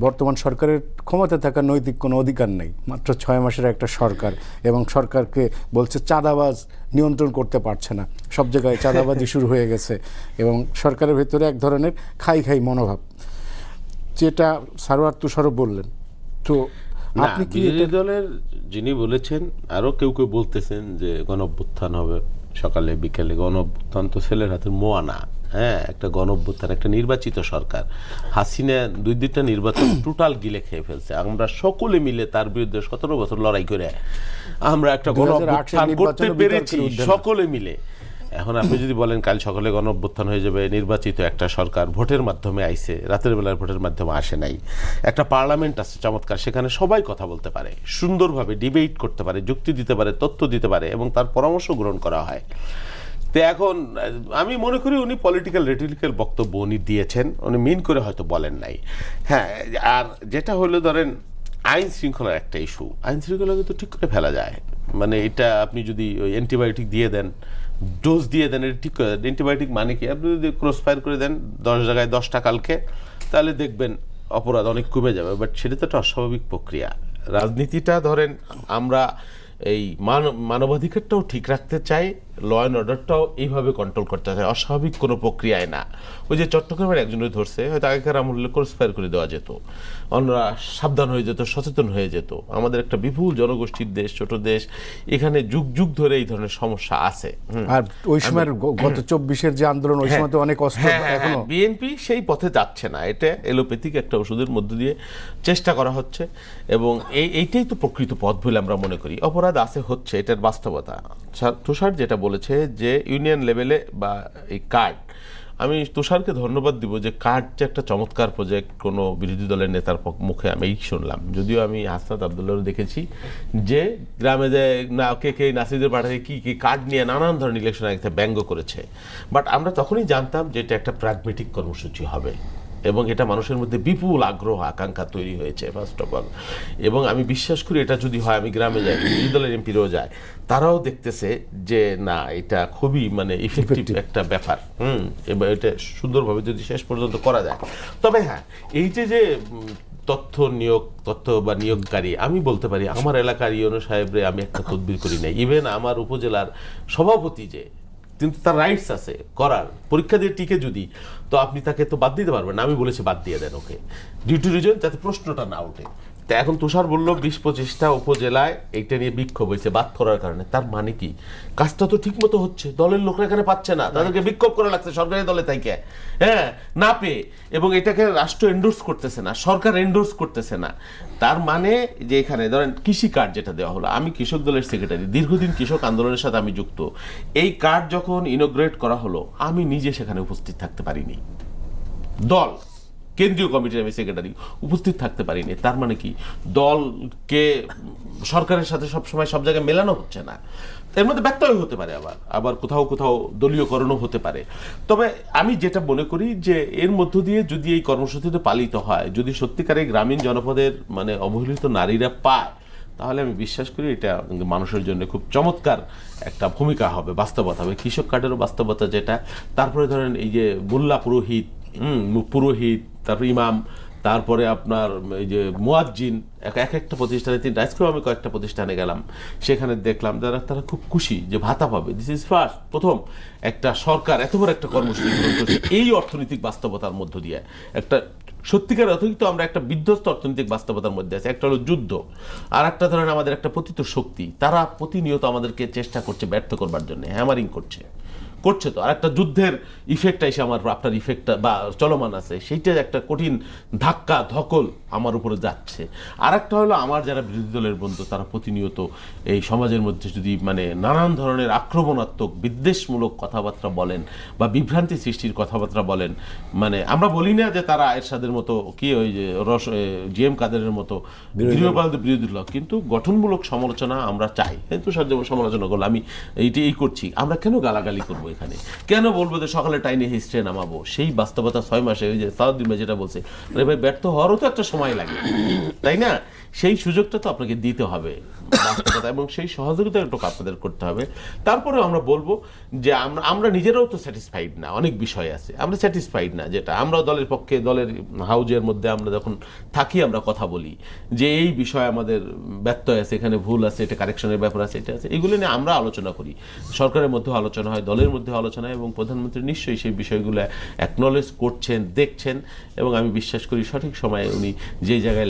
বর্তমান সরকারের ক্ষমতা থাকার নৈতিক কোনো অধিকার নেই, মাত্র 6 মাসের একটা সরকার, এবং সরকারকে বলছে চাঁদাবাজ নিয়ন্ত্রণ করতে পারছে না, সব জায়গায় চাঁদাবাজি শুরু হয়ে গেছে, এবং সরকারের ভেতরে এক ধরনের খাই মনোভাব, যেটা সারোয়ার তুষারও বললেন। তো আপনি কি বিরোধী দলের যিনি বলেছেন, আরো কেউ বলতেছেন যে গণঅভ্যুত্থান হবে সকালে বিকেলে, গণঅভ্যুত্থান তো ছেলের হাতের মোয়া না। হ্যাঁ, একটা গণঅভ্যুত্থান, একটা নির্বাচিত সরকার, হাসিনা 2টা নির্বাচন টোটাল গিলে খেয়ে ফেলছে। আমরা সকলে মিলে তার বিরুদ্ধে 17 বছর লড়াই করে আমরা একটা গণঅভ্যুত্থান করতে পেরেছি সকলে মিলে। এখন আপনি যদি বলেন কাল সকালে গণঅভ্যুত্থান হয়ে যাবে, নির্বাচিত একটা সরকার ভোটের মাধ্যমে আইছে, রাতের বেলার ভোটের মাধ্যমে আসে নাই, একটা পার্লামেন্ট আছে চমৎকার, সেখানে সবাই কথা বলতে পারে, সুন্দরভাবে ডিবেট করতে পারে, যুক্তি দিতে পারে, তথ্য দিতে পারে, এবং তার পরামর্শ গ্রহণ করা হয়। তো এখন আমি মনে করি উনি পলিটিক্যাল রেটরিক্যাল বক্তব্য উনি দিয়েছেন, উনি মিন করে হয়তো বলেন নাই। হ্যাঁ, আর যেটা হলো ধরেন আইন শৃঙ্খলার একটা ইস্যু, আইন শৃঙ্খলা কিন্তু ঠিক করে ফেলা যায়। মানে এটা আপনি যদি ওই অ্যান্টিবায়োটিক দিয়ে দেন, ডোজ দিয়ে দেন, এটা ঠিক করে দেন। অ্যান্টিবায়োটিক মানে কি, আপনি যদি ক্রস ফায়ার করে দেন 10 জায়গায় 10টা কালকে, তাহলে দেখবেন অপরাধ অনেক কমে যাবে। বাট সেটা তো একটা অস্বাভাবিক প্রক্রিয়া। রাজনীতিটা ধরেন আমরা এই মানবাধিকারটাও ঠিক রাখতে চাই, ল অ্যান্ড অর্ডারটাও এইভাবে কন্ট্রোল করতে হয়, অস্বাভাবিক কোনো প্রক্রিয়ায় না। ওই যে চট্টগ্রামের একজনের ধরছে, হয়তো আগেকার আমলে ক্রসফায়ার করে দেওয়া যেত, অন্যরা সাবধান হয়ে যেত, সচেতন হয়ে যেত। আমাদের একটা বিপুল জনগোষ্ঠীর দেশ, ছোট দেশ, এখানে যুগ যুগ ধরে এই ধরনের সমস্যা আছে। আর ওই সময় গত 24-এর যে আন্দোলন, ওই সময় তো অনেক অস্ত্র এখনো। বিএনপি সেই পথে যাচ্ছে না, এটা এলোপ্যাথিক একটা ওষুধের মধ্য দিয়ে চেষ্টা করা হচ্ছে, এবং এইটাই তো প্রকৃত পথ বলে আমরা মনে করি। অপরাধ আছে, হচ্ছে, এটার বাস্তবতা। তুষার যেটা বলেছে যে ইউনিয়ন লেভেলে বা এই কার্ড, আমি তুষারকে ধন্যবাদ দিব যে কার্ড যে একটা চমৎকার প্রজেক্ট, কোনো বিরোধী দলের নেতার মুখে আমি শুনলাম। যদিও আমি হাসনাত আবদুল্লাহর দেখেছি যে গ্রামে যে না কে নাসিরদের পাঠাতে কি কি কার্ড নিয়ে নানান ধরনের ইলেকশন আগে ব্যঙ্গ করেছে, বাট আমরা তখনই জানতাম যে এটা একটা প্র্যাগমেটিক কর্মসূচি হবে, এবং এটা মানুষের মধ্যে বিপুল আগ্রহ আকাঙ্ক্ষা তৈরি হয়েছে ফার্স্ট অফ অল। এবং আমি বিশ্বাস করি এটা যদি হয়, আমি গ্রামে যাই, বিরোধী দলের এমপিরাও যায়, তারাও দেখতেছে যে না, এটা খুবই মানে ইফেক্টিভ একটা ব্যাপার। এবার এটা সুন্দরভাবে যদি শেষ পর্যন্ত করা যায়। তবে হ্যাঁ, এই যে তথ্য বা নিয়োগকারী, আমি বলতে পারি আমার এলাকার ইউনো সাহেবরে আমি একটা তদবির করি নাই, ইভেন আমার উপজেলার সভাপতি যে, কিন্তু তার রাইটস আছে করার, পরীক্ষা দিয়ে টিকে যদি, তো আপনি তাকে তো বাদ দিতে পারবেন না। আমি বলেছি বাদ দিয়ে দেন ওকে, ডিউ টু রিজন, যাতে প্রশ্নটা না ওঠে। তা এখন তুষার বললো 20-25টা উপজেলায় এইটা নিয়ে বিক্ষোভ হয়েছে বাদ করার কারণে। তার মানে কি, কাজটা তো ঠিক মতো হচ্ছে, দলের লোকরা এখানে পাচ্ছে না, তাদেরকে বিক্ষোভ করা লাগছে সরকারি দলে থেকে, হ্যাঁ, না পেয়ে, এবং এটাকে রাষ্ট্র এন্ডোর্স করতেছে না, সরকার এন্ডোর্স করতেছে না। তার মানে যে এখানে ধরেন কৃষি কার্ড যেটা দেওয়া হলো, আমি কৃষক দলের সেক্রেটারি, দীর্ঘদিন কৃষক আন্দোলনের সাথে আমি যুক্ত। এই কার্ড যখন ইনোগ্রেট করা হলো, আমি নিজে সেখানে উপস্থিত থাকতে পারিনি, দল কেন্দ্রীয় কমিটির আমি সেক্রেটারি, উপস্থিত থাকতে পারিনি। তার মানে কি, দলকে সরকারের সাথে সবসময় সব জায়গায় মেলানো হচ্ছে না, এর মধ্যে ব্যত্যয় হতে পারে, আবার কোথাও কোথাও দলীয়করণও হতে পারে। তবে আমি যেটা মনে করি যে এর মধ্য দিয়ে যদি এই কর্মসূচিতে পালিত হয়, যদি সত্যিকারে গ্রামীণ জনপদের মানে অবহেলিত নারীরা পায়, তাহলে আমি বিশ্বাস করি এটা মানুষের জন্য খুব চমৎকার একটা ভূমিকা হবে, বাস্তবতা হবে। কৃষক কার্ডেরও বাস্তবতা যেটা, তারপরে ধরেন এই যে মোল্লা পুরোহিত, তারপর ইমাম, তারপরে আপনার এই যে মুয়াজ্জিন, এক একটা প্রতিষ্ঠানে আজকেও আমি কয়েকটা প্রতিষ্ঠানে গেলাম, সেখানে দেখলাম তারা খুব খুশি যে ভাতা পাবে। দিস ইজ ফার্স্ট, প্রথম একটা সরকার এত বড় একটা কর্মসূচি গ্রহণ করছে এই অর্থনৈতিক বাস্তবতার মধ্য দিয়ে। একটা সত্যিকার অতিরিক্ত আমরা একটা বিধ্বস্ত অর্থনৈতিক বাস্তবতার মধ্যে আছে। একটা হলো যুদ্ধ, আর একটা ধরেন আমাদের একটা পতিত শক্তি, তারা প্রতিনিয়ত আমাদেরকে চেষ্টা করছে ব্যর্থ করবার জন্য, হ্যামারিং করছে তো। আর একটা যুদ্ধের ইফেক্টটা এসে আপনার ইফেক্টটা বা চলমান আছে, সেইটা একটা কঠিন ধাক্কা ধকল আমার উপরে যাচ্ছে। আর একটা হলো আমার যারা বিরোধী দলের বন্ধু, তারা প্রতিনিয়ত এই সমাজের মধ্যে যদি মানে নানান ধরনের আক্রমণাত্মক বিদ্বেষমূলক কথাবার্তা বলেন বা বিভ্রান্তি সৃষ্টির কথাবার্তা বলেন, মানে আমরা বলি না যে তারা এরশাদের মতো কি ওই যে জিএম কাদেরের মতো বিরোধী দল, কিন্তু গঠনমূলক সমালোচনা আমরা চাই। কিন্তু সমালোচনা করলে আমি এই করছি, আমরা কেন গালাগালি করবো এখানে, কেন বলবো যে সকালে টাইনে হিস্ট্রে নামাবো? সেই বাস্তবতা 6 মাসে, ওই যে সাউদ্দিন ভাই যেটা বলছে, ভাই ব্যর্থ হওয়ারও তো একটা সময় লাগে, তাই না? সেই সুযোগটা তো আপনাকে দিতে হবে বাস্তবতা, এবং সেই সহযোগিতা একটু আপনাদের করতে হবে। তারপরেও আমরা বলবো যে আমরা নিজেরাও তো স্যাটিসফাইড না, অনেক বিষয় আছে আমরা স্যাটিসফাইড না, যেটা আমরা দলের পক্ষে, দলের হাউজের মধ্যে আমরা যখন থাকি আমরা কথা বলি যে এই বিষয়ে আমাদের ব্যত্যয় আছে, এখানে ভুল আছে, এটা কারেকশনের ব্যাপার আছে, এটা আছে, এগুলো নিয়ে আমরা আলোচনা করি। সরকারের মধ্যেও আলোচনা হয়, দলের মধ্যে আলোচনা হয়, এবং প্রধানমন্ত্রী নিশ্চয়ই সেই বিষয়গুলো অ্যাকনলেজ করছেন, দেখছেন, এবং আমি বিশ্বাস করি সঠিক সময়ে উনি যে জায়গায়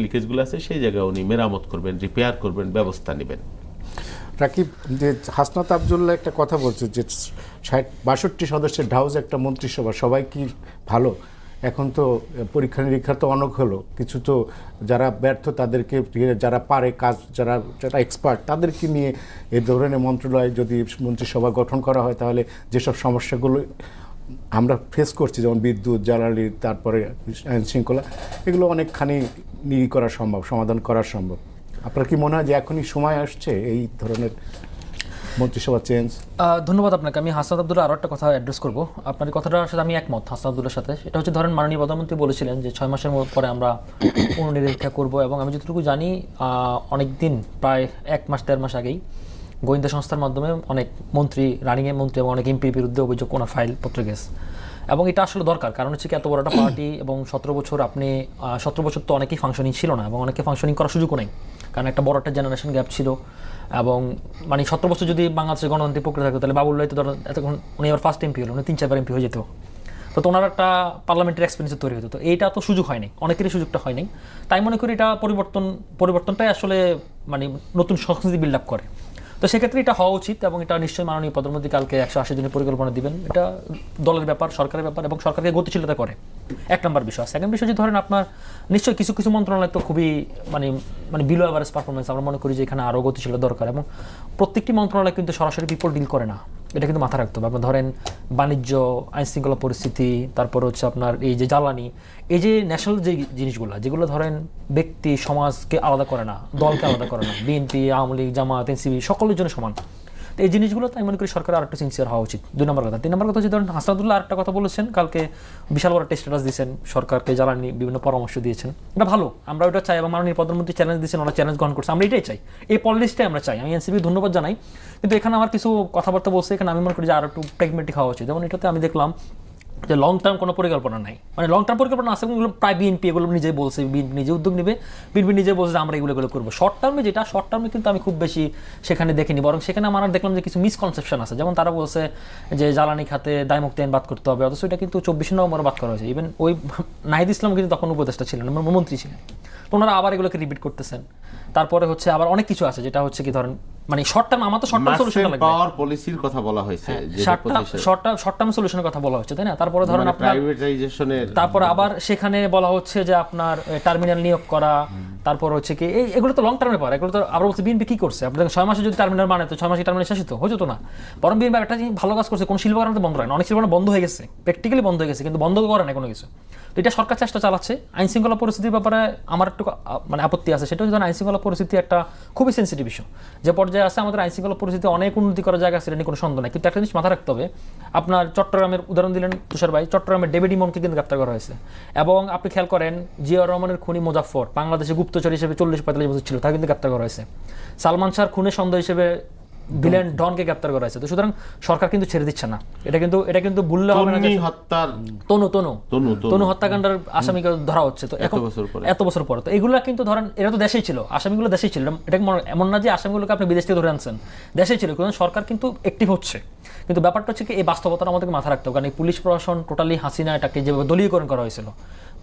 লিকেজগুলো আছে সেই জায়গায় উনি মেরামত করবেন, রিপেয়ার করবেন, ব্যবস্থা নেবেন। রাকিব, যে হাসনাত আবদুল্লাহ একটা কথা বলছে যে 62 সদস্যের ঢাউজ একটা মন্ত্রিসভা, সবাই কি ভালো? এখন তো পরীক্ষা নিরীক্ষা তো অনেক হলো, কিছু তো যারা ব্যর্থ তাদেরকে, যারা পারে কাজ, যারা এক্সপার্ট, তাদেরকে নিয়ে এই ধরনের মন্ত্রণালয় যদি মন্ত্রিসভা গঠন করা হয়, তাহলে যেসব সমস্যাগুলো আমরা ফেস করছি, যেমন বিদ্যুৎ, জ্বালানি, তারপরে আইন শৃঙ্খলা, এগুলো অনেকখানি করা সম্ভব, সমাধান করা সম্ভব। আপনার কি মনে হয় যে এখনই সময় আসছে এই ধরনের মন্ত্রিসভা চেঞ্জ? ধন্যবাদ আপনাকে। আমি হাসনাত আবদুল্লাহ আরও একটা কথা অ্যাড্রেস করবো। আপনার কথাটার সাথে আমি একমত হাসনাত আবদুল্লাহর সাথে। এটা হচ্ছে ধরেন মাননীয় প্রধানমন্ত্রী বলেছিলেন যে 6 মাসের পরে আমরা পুনর্নিরীক্ষা করব, এবং আমি যতটুকু জানি অনেক দিন, প্রায় 1 মাস 1.5 মাস আগেই গোয়েন্দা সংস্থার মাধ্যমে অনেক মন্ত্রী, রানিংয়ে মন্ত্রী এবং অনেক এমপির বিরুদ্ধে অভিযোগ, কোনো ফাইল পত্র গেছে, এবং এটা আসলে দরকার, কারণ হচ্ছে কি এত বড় একটা পার্টি এবং 17 বছর আপনি 17 বছর তো অনেকেই ফাংশনিং ছিল না এবং অনেকে ফাংশনিং করার সুযোগও নেই, কারণ একটা বড় একটা জেনারেশন গ্যাপ ছিল। এবং মানে 17 বছর যদি বাংলাদেশের গণতান্ত্রিক প্রক্রিয়া থাকতো তাহলে বাবুল্লাহ তো ধরেন এতক্ষণ উনি আবার ফার্স্ট এমপি হলো, উনি 3-4বার এমপি হয়ে যেত, তো ওনার একটা পার্লামেন্টের এক্সপিরিয়েন্স তৈরি হতো। তো এইটা তো সুযোগ হয়নি, অনেকেরই সুযোগটা হয়নি। তাই মনে করি এটা পরিবর্তনটাই আসলে মানে নতুন সংস্কৃতি বিল্ড আপ করে। তো সেক্ষেত্রে এটা হওয়া উচিত এবং এটা নিশ্চয়ই মাননীয় প্রধানমন্ত্রী কালকে 180 দিনের পরিকল্পনা দিবেন। এটা দলের ব্যাপার, সরকারের ব্যাপার এবং সরকারকে গতিশীলতা করে, এক নম্বর বিষয়। সেকেন্ড বিষয় যে ধরেন আপনার নিশ্চয়ই কিছু কিছু মন্ত্রণালয় তো খুবই মানে বিলো অ্যাভারেজ পারফরমেন্স, আমরা মনে করি যে এখানে আরও গতিশীলতা দরকার এবং প্রত্যেকটি মন্ত্রণালয় কিন্তু সরাসরি পিপল ডিল করে না, এটা কিন্তু মাথা রাখতে হবে। আপনার ধরেন বাণিজ্য, আইনশৃঙ্খলা পরিস্থিতি, তারপর হচ্ছে আপনার এই যে জ্বালানি, এই যে ন্যাশনাল যে জিনিসগুলো যেগুলো ধরেন ব্যক্তি সমাজকে আলাদা করে না, দলকে আলাদা করে না, বিএনপি, আওয়ামী লীগ, জামাত, এনসিপি সকলের জন্য সমান। তো এই জিনিসগুলো তাই মনে করি সরকার আরেকটু সিনসিয়ার হওয়া উচিত। 2 নম্বর কথা। 3 নম্বর কথা হচ্ছে ধরেন হাসনাতুল্লাহ আরেকটা কথা বলেছেন, কালকে বিশাল বড় একটা স্ট্যাটাস দিয়েছেন, সরকারকে জ্বালানি বিভিন্ন পরামর্শ দিয়েছেন, এটা ভালো, আমরা ওটা চাই এবং মাননীয় প্রধানমন্ত্রী চ্যালেঞ্জ দিয়েছেন, ওরা চ্যালেঞ্জ গ্রহণ করছে, আমরা এটাই চাই, এই পলিসিটাই আমরা চাই। আমি এনসিপি ধন্যবাদ জানাই, কিন্তু এখানে আমার কিছু কথাবার্তা বলছে, এখানে আমি মনে করি যে আরো একটু প্র্যাগমেটিক হওয়া উচিত। যেমন এটাতে আমি দেখলাম যে লং টার্ম কোনো পরিকল্পনা নাই, মানে লং টার্ম পরিকল্পনা আছে এগুলো প্রায় বিএনপি এগুলো নিজেই বলছে, বিএনপি নিজে উদ্যোগ নেবে, বিএনপি নিজে বলছে যে আমরা এগুলো করবো। শর্ট টার্মে যেটা, শর্ট টার্মে কিন্তু আমি খুব বেশি সেখানে দেখিনি, বরং সেখানে আমার দেখলাম যে কিছু মিসকনসেপশন আছে। যেমন তারা বলছে যে জ্বালানি খাতে দায়মুক্তি আইন বাদ করতে হবে, অথচ এটা কিন্তু 24 নভেম্বরে বাদ করা হয়েছে। ইভেন ওই নাহিদ ইসলাম কিন্তু তখন উপদেষ্টা ছিলেন, মন্ত্রী ছিলেন, তো ওনারা আবার এগুলোকে রিপিট করতেছেন। তারপরে হচ্ছে আবার অনেক কিছু আছে যেটা হচ্ছে কি ধরেন মানে শর্ট টার্ম, আমার তো শর্ট টার্ম সলিউশন লাগবে, পাওয়ার পলিসির কথা বলা হয়েছে, শর্ট টার্ম সলিউশনের কথা বলা হচ্ছে, তাই না? তারপরে ধরেন আপনার প্রাইভেটাইজেশনের, তারপর আবার সেখানে বলা হচ্ছে যে আপনার টার্মিনাল নিয়োগ করা, তারপর হচ্ছে কি এগুলো তো লং টার্মের ব্যাপার, এগুলো তো আবার বলছে বিএনপি কি করছে, আপনার 6 মাসে যদি টার্মিনাল মানে তো 6 মাসে টার্মিনাল শেষ হতো, হতো না। বরং বিএনপি একটা জিনিস ভালো কাজ করছে, কোনো শিল্প কারণে বন্ধ হয় না, অনেক শিল্প বন্ধ হয়ে গেছে, প্র্যাকটিক্যালি বন্ধ হয়ে গেছে, কিন্তু বন্ধ করে না কোনো কিছু। তো এটা সরকার চেষ্টা চালাচ্ছে। আইন শৃঙ্খলা পরিস্থিতির ব্যাপারে আমার একটু মানে আপত্তি আছে, সেটা হচ্ছে আইন শৃঙ্খলা পরিস্থিতি একটা খুবই সেন্সিটিভ ইস্যু, যে পর্যায়ে আছে আমাদের আইন শৃঙ্খলা পরিস্থিতি অনেক উন্নতি করার জায়গা আছে, এটা নিয়ে কোনো সন্দেহ নাই। কিন্তু একটা জিনিস মাথা রাখতে হবে, আপনার চট্টগ্রামের উদাহরণ দিলেন তুষার ভাই, চট্টগ্রামের ডেভিড ইমনকে কিন্তু গ্রেপ্তার করা হয়েছে এবং আপনি খেয়াল করেন জিয়াউর রহমানের খুনি মোজাফফর বাংলাদেশে গুপ্তচর হিসেবে 40-45 বছর ছিল, তাকে কিন্তু গ্রেপ্তার করা হয়েছে। সালমান শাহর খুনের সন্দেহ হিসেবে ভিলেন ডনকে গ্রেপ্তার করা হয়েছে। তো সুতরাং সরকার কিন্তু ছেড়ে দিচ্ছে না, এটা কিন্তু ভুললে হবে না। তনু হত্যাকাণ্ডের আসামিকে ধরা হচ্ছে তো এখন এত বছর পরে, তো এগুলো কিন্তু ধরেন এরা তো দেশেই ছিল, আসামিগুলো দেশেই ছিল, এটা এমন না যে আসামিগুলোকে আপনি বিদেশ থেকে ধরে আনছেন, দেশেই ছিল, কারণ সরকার কিন্তু অ্যাক্টিভ হচ্ছে। কিন্তু ব্যাপারটা হচ্ছে কি এই বাস্তবতাটা আমাদেরকে মাথা রাখতে হবে, কারণ এই পুলিশ প্রশাসন টোটালি হাসিনা এটাকে যেভাবে দলীয়করণ করা হয়েছিল,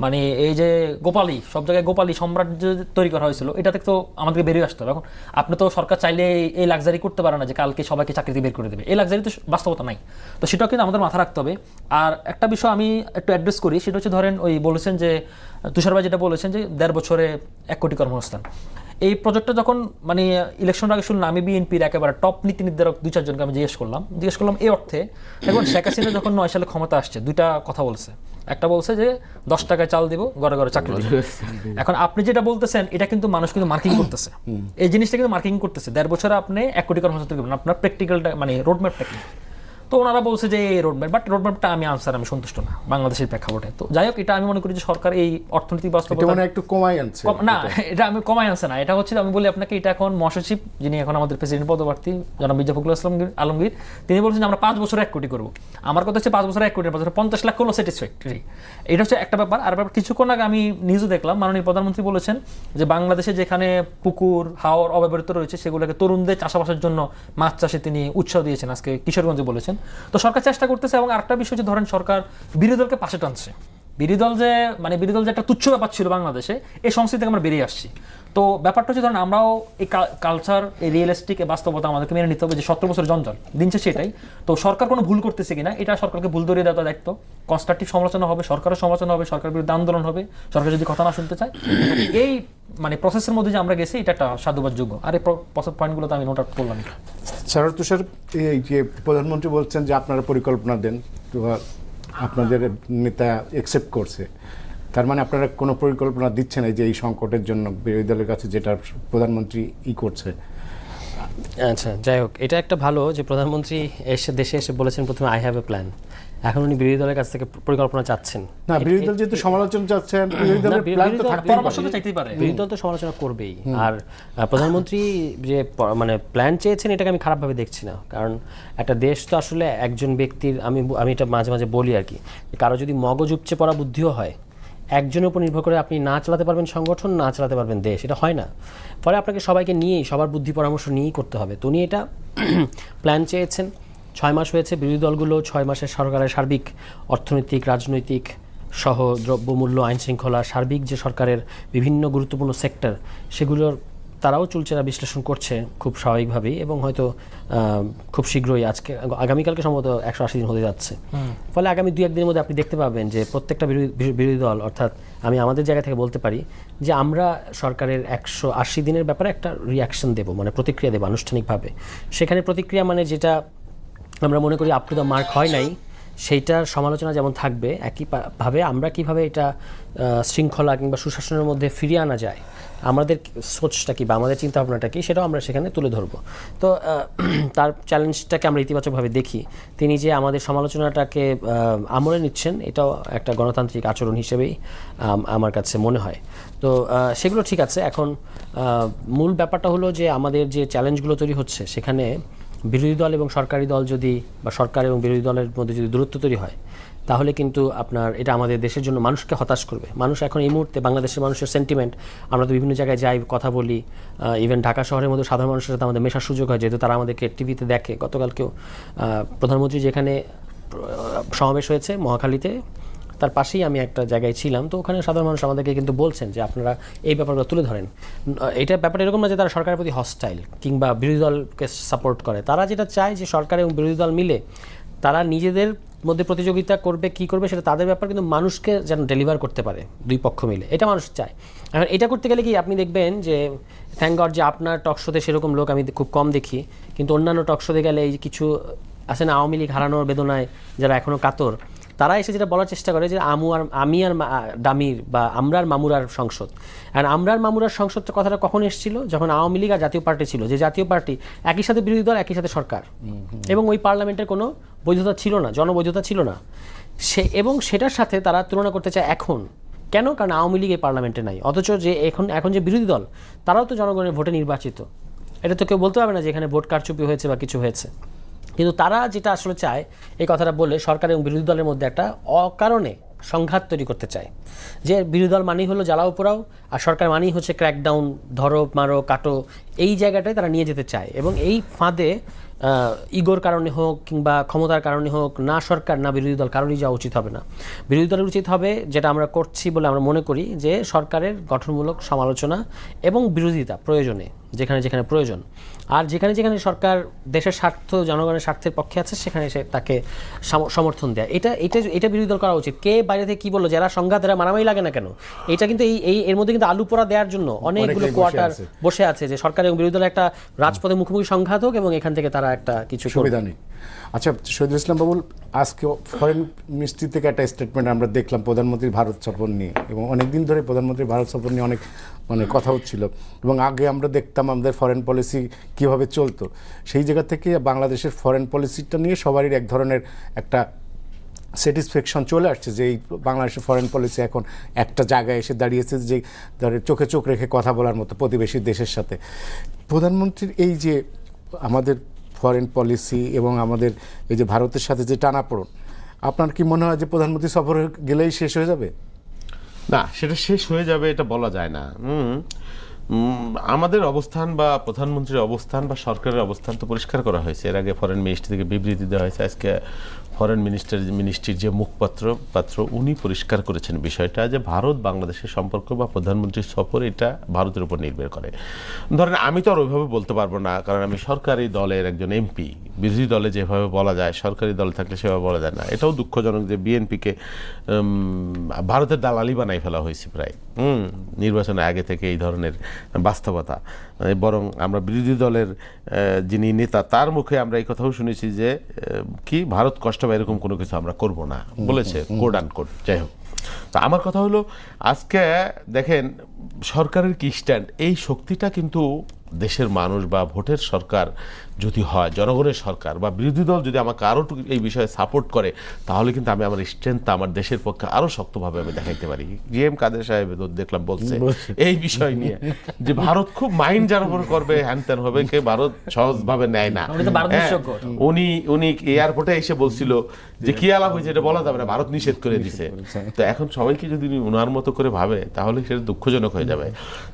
মানে এই যে গোপালী সব জায়গায় গোপালী সাম্রাজ্য তৈরি করা হয়েছিল, এটা থেকে তো আমাদেরকে বেরিয়ে আসতে হবে। এখন আপনি তো সরকার চাইলে এই লাক্সারি করতে পারে না যে কালকে সবাইকে চাকরি থেকে বের করে দেবে, এই লাক্সারি তো বাস্তবতা নাই। তো সেটাও কিন্তু আমাদের মাথা রাখতে হবে। আর একটা বিষয় আমি একটু অ্যাড্রেস করি, সেটা হচ্ছে ধরেন ওই বলেছেন যে তুষার ভাই যেটা বলেছেন যে 1.5 বছরে 1 কোটি কর্মসংস্থান, এই প্রজেক্টটা যখন মানে ইলেকশনের আগে শুনলাম, আমি বিএনপির একেবারে টপ নীতি নির্ধারক 2-4 জনকে আমি জিজ্ঞেস করলাম এই অর্থে। এখন শেখ হাসিনা যখন 9 সালে ক্ষমতা আসছে, 2টা কথা বলছে, একটা বলছে যে 10 টাকায় চাল দিব, ঘরে ঘরে চাকরি দিব। এখন আপনি যেটা বলতেছেন এটা কিন্তু মানুষ কিন্তু মার্কিং করতেছে, এই জিনিসটা কিন্তু মার্কিং করতেছে। 1.5 বছরে আপনি 1 কোটি কর্মসংস্থান করবেন, আপনার প্র্যাকটিক্যালটা মানে রোডম্যাপটা কি? তো ওনারা বলছে যে এই রোডম্যাপ, বাট রোডম্যাপটা আমি সন্তুষ্ট না বাংলাদেশের প্রেক্ষাপটে। তো যাই হোক, এটা আমি মনে করি যে সরকার এই অর্থনৈতিক বাস্তবতা একটু কমাই আনছে না, এটা আমি কমাই আনছে না, এটা হচ্ছে আমি বলি আপনাকে, এটা এখন মহাসচিব যিনি এখন আমাদের প্রেসিডেন্ট পদপ্রার্থী জনাব মির্জা ফখরুল ইসলাম আলমগীর, তিনি বলছেন যে আমরা 5 বছরে 1 কোটি করবো। আমার কথা হচ্ছে 5 বছরে 1 কোটির বছরে 50 লাখ করলো স্যাটিসফ্যাক্টরি, এটা হচ্ছে একটা ব্যাপার। আর ব্যাপার কিছুক্ষণ আগে আমি নিউজে দেখলাম মাননীয় প্রধানমন্ত্রী বলেছেন যে বাংলাদেশে যেখানে পুকুর হাওর অব্যবহৃত রয়েছে সেগুলোকে তরুণদের চাষাবাসের জন্য মাছ চাষে তিনি উৎসাহ দিয়েছেন, আজকে কিশোরগঞ্জে বলেছেন। তো সরকার চেষ্টা করতেছে। এবং আরেকটা বিষয় যে ধরেন সরকার বিরোধী দলকে পাশে টানছে, বিরোধী দল যে একটা তুচ্ছ ব্যাপার ছিল বাংলাদেশে, এই সংস্কৃতি থেকে আমরা বেরিয়ে আসছি। তো ব্যাপারটা হচ্ছে ধরেন আমরাও এই কালচার, এই রিয়েলিস্টিক এই বাস্তবতা আমাদেরকে মেনে নিতে হবে যে 17 বছর জঞ্জাল দিনছে সেটাই। তো সরকার কোনো ভুল করতেছে কিনা এটা সরকারকে ভুল ধরিয়ে দেওয়ার দায়িত্ব। কনস্ট্রাকটিভ সমালোচনা হবে, সরকারের সমালোচনা হবে, সরকার বিরুদ্ধে আন্দোলন হবে, সরকার যদি কথা না শুনতে চায়। এই মানে প্রসেসের মধ্যে যে আমরা গেছি এটা একটা সাধুবাদযোগ্য। আর এই পয়েন্টগুলো তো আমি নোট আউট করলাম। স্যার তুষার, এই যে প্রধানমন্ত্রী বলছেন যে আপনারা পরিকল্পনা দেন, তো আপনাদের নেতা অ্যাকসেপ্ট করছে, তার মানে আপনারা কোনো পরিকল্পনা দিচ্ছেন এই যে এই সংকটের জন্য বিরোধী দলের কাছে যেটা প্রধানমন্ত্রী করছে? আচ্ছা, যাই হোক, এটা একটা ভালো যে প্রধানমন্ত্রী দেশে এসে বলেছেন প্রথমে আই হ্যাভ এ প্ল্যান, এখন উনি বিরোধী দলের কাছ থেকে পরিকল্পনা চাচ্ছেন। না, বিরোধী দল যেহেতু সমালোচনা চাচ্ছেন, বিরোধী দলের প্ল্যান তো থাকতেই পরামর্শ পারে। তো চাইতেই পারে। বিরোধী দল তো সমালোচনা করবেই। আর প্রধানমন্ত্রী যে মানে প্ল্যান চেয়েছেন এটাকে আমি খারাপভাবে দেখছি না, কারণ একটা দেশ তো আসলে একজন ব্যক্তির, আমি এটা মাঝে মাঝে বলি আর কি, কারো যদি মগজ উপচে পড়া বুদ্ধিও হয়, একজনের উপর নির্ভর করে আপনি না চালাতে পারবেন সংগঠন, না চালাতে পারবেন দেশ, এটা হয় না। ফলে আপনাকে সবাইকে নিয়েই, সবার বুদ্ধি পরামর্শ নিয়েই করতে হবে। তো উনি এটা প্ল্যান চেয়েছেন। 6 মাস হয়েছে, বিরোধী দলগুলো 6 মাসের সরকারের সার্বিক অর্থনৈতিক, রাজনৈতিক সহ দ্রব্যমূল্য, আইন শৃঙ্খলা, সার্বিক যে সরকারের বিভিন্ন গুরুত্বপূর্ণ সেক্টর, সেগুলোর তারাও চুলচেরা বিশ্লেষণ করছে খুব স্বাভাবিকভাবেই, এবং হয়তো খুব শীঘ্রই আগামীকালকে সম্ভবত 180 দিন হতে যাচ্ছে। ফলে আগামী 2-1 দিনের মধ্যে আপনি দেখতে পাবেন যে প্রত্যেকটা বিরোধী দল, অর্থাৎ আমি আমাদের জায়গা থেকে বলতে পারি যে আমরা সরকারের 180 দিনের ব্যাপারে একটা রিয়াকশন দেব, মানে প্রতিক্রিয়া দেব আনুষ্ঠানিকভাবে। সেখানে প্রতিক্রিয়া মানে যেটা আমরা মনে করি আপ টু দ্য মার্ক হয় নাই, সেইটার সমালোচনা যেমন থাকবে, একইভাবে আমরা কিভাবে এটা শৃঙ্খলা কিংবা সুশাসনের মধ্যে ফিরিয়ে আনা যায়, আমাদের সোচটা কি বা আমাদের চিন্তাভাবনাটা কি, সেটাও আমরা সেখানে তুলে ধরবো। তো তার চ্যালেঞ্জটাকে আমরা ইতিবাচকভাবে দেখি। তিনি যে আমাদের সমালোচনাটাকে আমলে নিচ্ছেন, এটাও একটা গণতান্ত্রিক আচরণ হিসেবেই আমার কাছে মনে হয়। তো সেগুলো ঠিক আছে। এখন মূল ব্যাপারটা হলো যে আমাদের যে চ্যালেঞ্জগুলো তৈরি হচ্ছে, সেখানে বিরোধী দল এবং সরকারি দল যদি, বা সরকার এবং বিরোধী দলের মধ্যে যদি দূরত্ব তৈরি হয়, তাহলে কিন্তু আপনার এটা আমাদের দেশের জন্য মানুষকে হতাশ করবে। মানুষ এখন এই মুহূর্তে, বাংলাদেশের মানুষের সেন্টিমেন্ট, আমরা তো বিভিন্ন জায়গায় যাই, কথা বলি, ইভেন ঢাকা শহরের মধ্যে সাধারণ মানুষের সাথে আমাদের মেশার সুযোগ হয়, যেহেতু তারা আমাদেরকে টিভিতে দেখে। গতকালকেও প্রধানমন্ত্রী যেখানে সমাবেশ হয়েছে মহাখালীতে, তার পাশেই আমি একটা জায়গায় ছিলাম, তো ওখানে সাধারণ মানুষ আমাদেরকে কিন্তু বলছেন যে আপনারা এই ব্যাপারগুলো তুলে ধরেন। এটা ব্যাপারটা এরকম না যে তারা সরকারের প্রতি হস্টাইল কিংবা বিরোধী দলকে সাপোর্ট করে। তারা যেটা চায় যে সরকার এবং বিরোধী দল মিলে তারা নিজেদের মধ্যে প্রতিযোগিতা করবে, কি করবে সেটা তাদের ব্যাপার, কিন্তু মানুষকে যেন ডেলিভার করতে পারে দুই পক্ষ মিলে, এটা মানুষ চায়। এখন এটা করতে গেলে কি আপনি দেখবেন যে থ্যাংক গড যে আপনার টকশোতে সেরকম লোক আমি খুব কম দেখি, কিন্তু অন্যান্য টকশোতে গেলে এই কিছু আছে না, আওয়ামী লীগ হারানোর বেদনায় যারা এখনও কাতর, তারা এসে যেটা বলার চেষ্টা করে যে আমি আর ডামির বা আমরার মামুরার সংসদ। আর আমরার মামুরার সংসদটা কথাটা কখন এসেছিল? যখন আওয়ামী লীগ আর জাতীয় পার্টি ছিল, যে জাতীয় পার্টি একই সাথে বিরোধী দল, একই সাথে সরকার, এবং ওই পার্লামেন্টের কোনো বৈধতা ছিল না, জনবৈধতা ছিল না। এবং সেটার সাথে তারা তুলনা করতে চায় এখন। কেন? কারণ আওয়ামী লীগ এই পার্লামেন্টে নাই, অথচ যে এখন যে বিরোধী দল, তারাও তো জনগণের ভোটে নির্বাচিত। এটা তো কেউ বলতে পারবে না যে এখানে ভোট কারচুপি হয়েছে বা কিছু হয়েছে। কিন্তু তারা যেটা আসলে চায়, এই কথাটা বলে সরকার এবং বিরোধী দলের মধ্যে একটা অকারণে সংঘাত তৈরি করতে চায়, যে বিরোধী দল মানেই হলো জ্বালাও পোড়াও, আর সরকার মানেই হচ্ছে ক্র্যাকডাউন, ধরো মারো কাটো, এই জায়গাটায় তারা নিয়ে যেতে চায়। এবং এই ফাঁদে ইগোর কারণে হোক কিংবা ক্ষমতার কারণে হোক, না সরকার না বিরোধী দল কারোরই যাওয়া উচিত হবে না। বিরোধী দলের উচিত হবে, যেটা আমরা করছি বলে আমরা মনে করি, যে সরকারের গঠনমূলক সমালোচনা এবং বিরোধিতা প্রয়োজনে, যেখানে যেখানে প্রয়োজন, আর যেখানে যেখানে সরকার দেশের স্বার্থ, জনগণের স্বার্থের পক্ষে আছে, সেখানে সে তাকে সমর্থন দেয়। এটা বিরোধী দল করা উচিত। কে বাইরে থেকে কী বললো, যারা সংঘাত, এরা মারামারি লাগে না কেন, এটা কিন্তু এর মধ্যে কিন্তু আলু পোড়া দেওয়ার জন্য অনেকগুলো কোয়ার্টার বসে আছে, যে সরকার এবং বিরোধী দলের একটা রাজপথে মুখোমুখি সংঘাত হোক এবং এখান থেকে তারা একটা কিছু সুবিধা নেই। আচ্ছা, শহীদুল ইসলাম বাবুল, আজকে ফরেন মিনিস্ট্রি থেকে একটা স্টেটমেন্ট আমরা দেখলাম প্রধানমন্ত্রীর ভারত সফর নিয়ে, এবং অনেকদিন ধরে প্রধানমন্ত্রীর ভারত সফর নিয়ে অনেক কথা হচ্ছিল, এবং আগে আমরা দেখতাম আমাদের ফরেন পলিসি কীভাবে চলতো। সেই জায়গা থেকে বাংলাদেশের ফরেন পলিসিটা নিয়ে সবারই এক ধরনের একটা স্যাটিসফ্যাকশন চলে আসছে, যে এই বাংলাদেশের ফরেন পলিসি এখন একটা জায়গায় এসে দাঁড়িয়েছে, যে ধরে চোখে চোখ রেখে কথা বলার মতো প্রতিবেশী দেশের সাথে। প্রধানমন্ত্রীর এই যে আমাদের ফরেন পলিসি এবং আমাদের এই যে ভারতের সাথে যে টানাপোড়েন, আপনার কি মনে হয় যে প্রধানমন্ত্রী সফরে গেলেই শেষ হয়ে যাবে? না, সেটা শেষ হয়ে যাবে এটা বলা যায় না। আমাদের অবস্থান বা প্রধানমন্ত্রীর অবস্থান বা সরকারের অবস্থান তো পরিষ্কার করা হয়েছে। এর আগে ফরেন মিনিস্ট্রি থেকে বিবৃতি দেওয়া হয়েছে। আজকে ফরেন মিনিস্ট্রির যে মুখপাত্র উনি পরিষ্কার করেছেন বিষয়টা, যে ভারত বাংলাদেশের সম্পর্ক বা প্রধানমন্ত্রীর সফর এটা ভারতের উপর নির্ভর করে। ধরেন আমি তো আর ওইভাবে বলতে পারবো না, কারণ আমি সরকারি দলের একজন এমপি। বিরোধী দলে যেভাবে বলা যায়, সরকারি দলে থাকলে সেভাবে বলা যায় না। এটাও দুঃখজনক যে বিএনপিকে ভারতের দালালি বানাই ফেলা হয়েছে প্রায় নির্বাচনের আগে থেকে, এই ধরনের বাস্তবতা। বরং আমরা বিরোধী দলের যিনি নেতা, তার মুখে আমরা এই কথাও শুনেছি যে কি ভারত কষ্ট বা এরকম কোনো কিছু আমরা করব না বলেছে, কোড আন কোড। যাই হোক, তো আমার কথা হলো, আজকে দেখেন সরকারের কি স্ট্যান্ড, এই শক্তিটা কিন্তু দেশের মানুষ বা ভোটের সরকার যদি হয়, জনগণের সরকার বা বিরোধী দল যদি আমাকে আরও এই বিষয়ে সাপোর্ট করে, তাহলে কিন্তু আমি আমার স্ট্রেংথটা আমার দেশের পক্ষে আরও শক্তভাবে আমি দেখাইতে পারি। জিএম কাদের সাহেব দেখলাম বলছে এই বিষয় নিয়ে যে ভারত খুব মাইন্ড যার উপর করবে, হ্যান ত্যান হবে, কে ভারত সহজভাবে নেয় না। উনি এয়ারপোর্টে এসে বলছিল যে কি আলাপ হয়েছে এটা বলা যাবে না, ভারত নিষেধ করে দিছে। তো এখন সবাইকে যদি ওনার মতো করে ভাবে তাহলে সেটা দুঃখজনক হয়ে যাবে।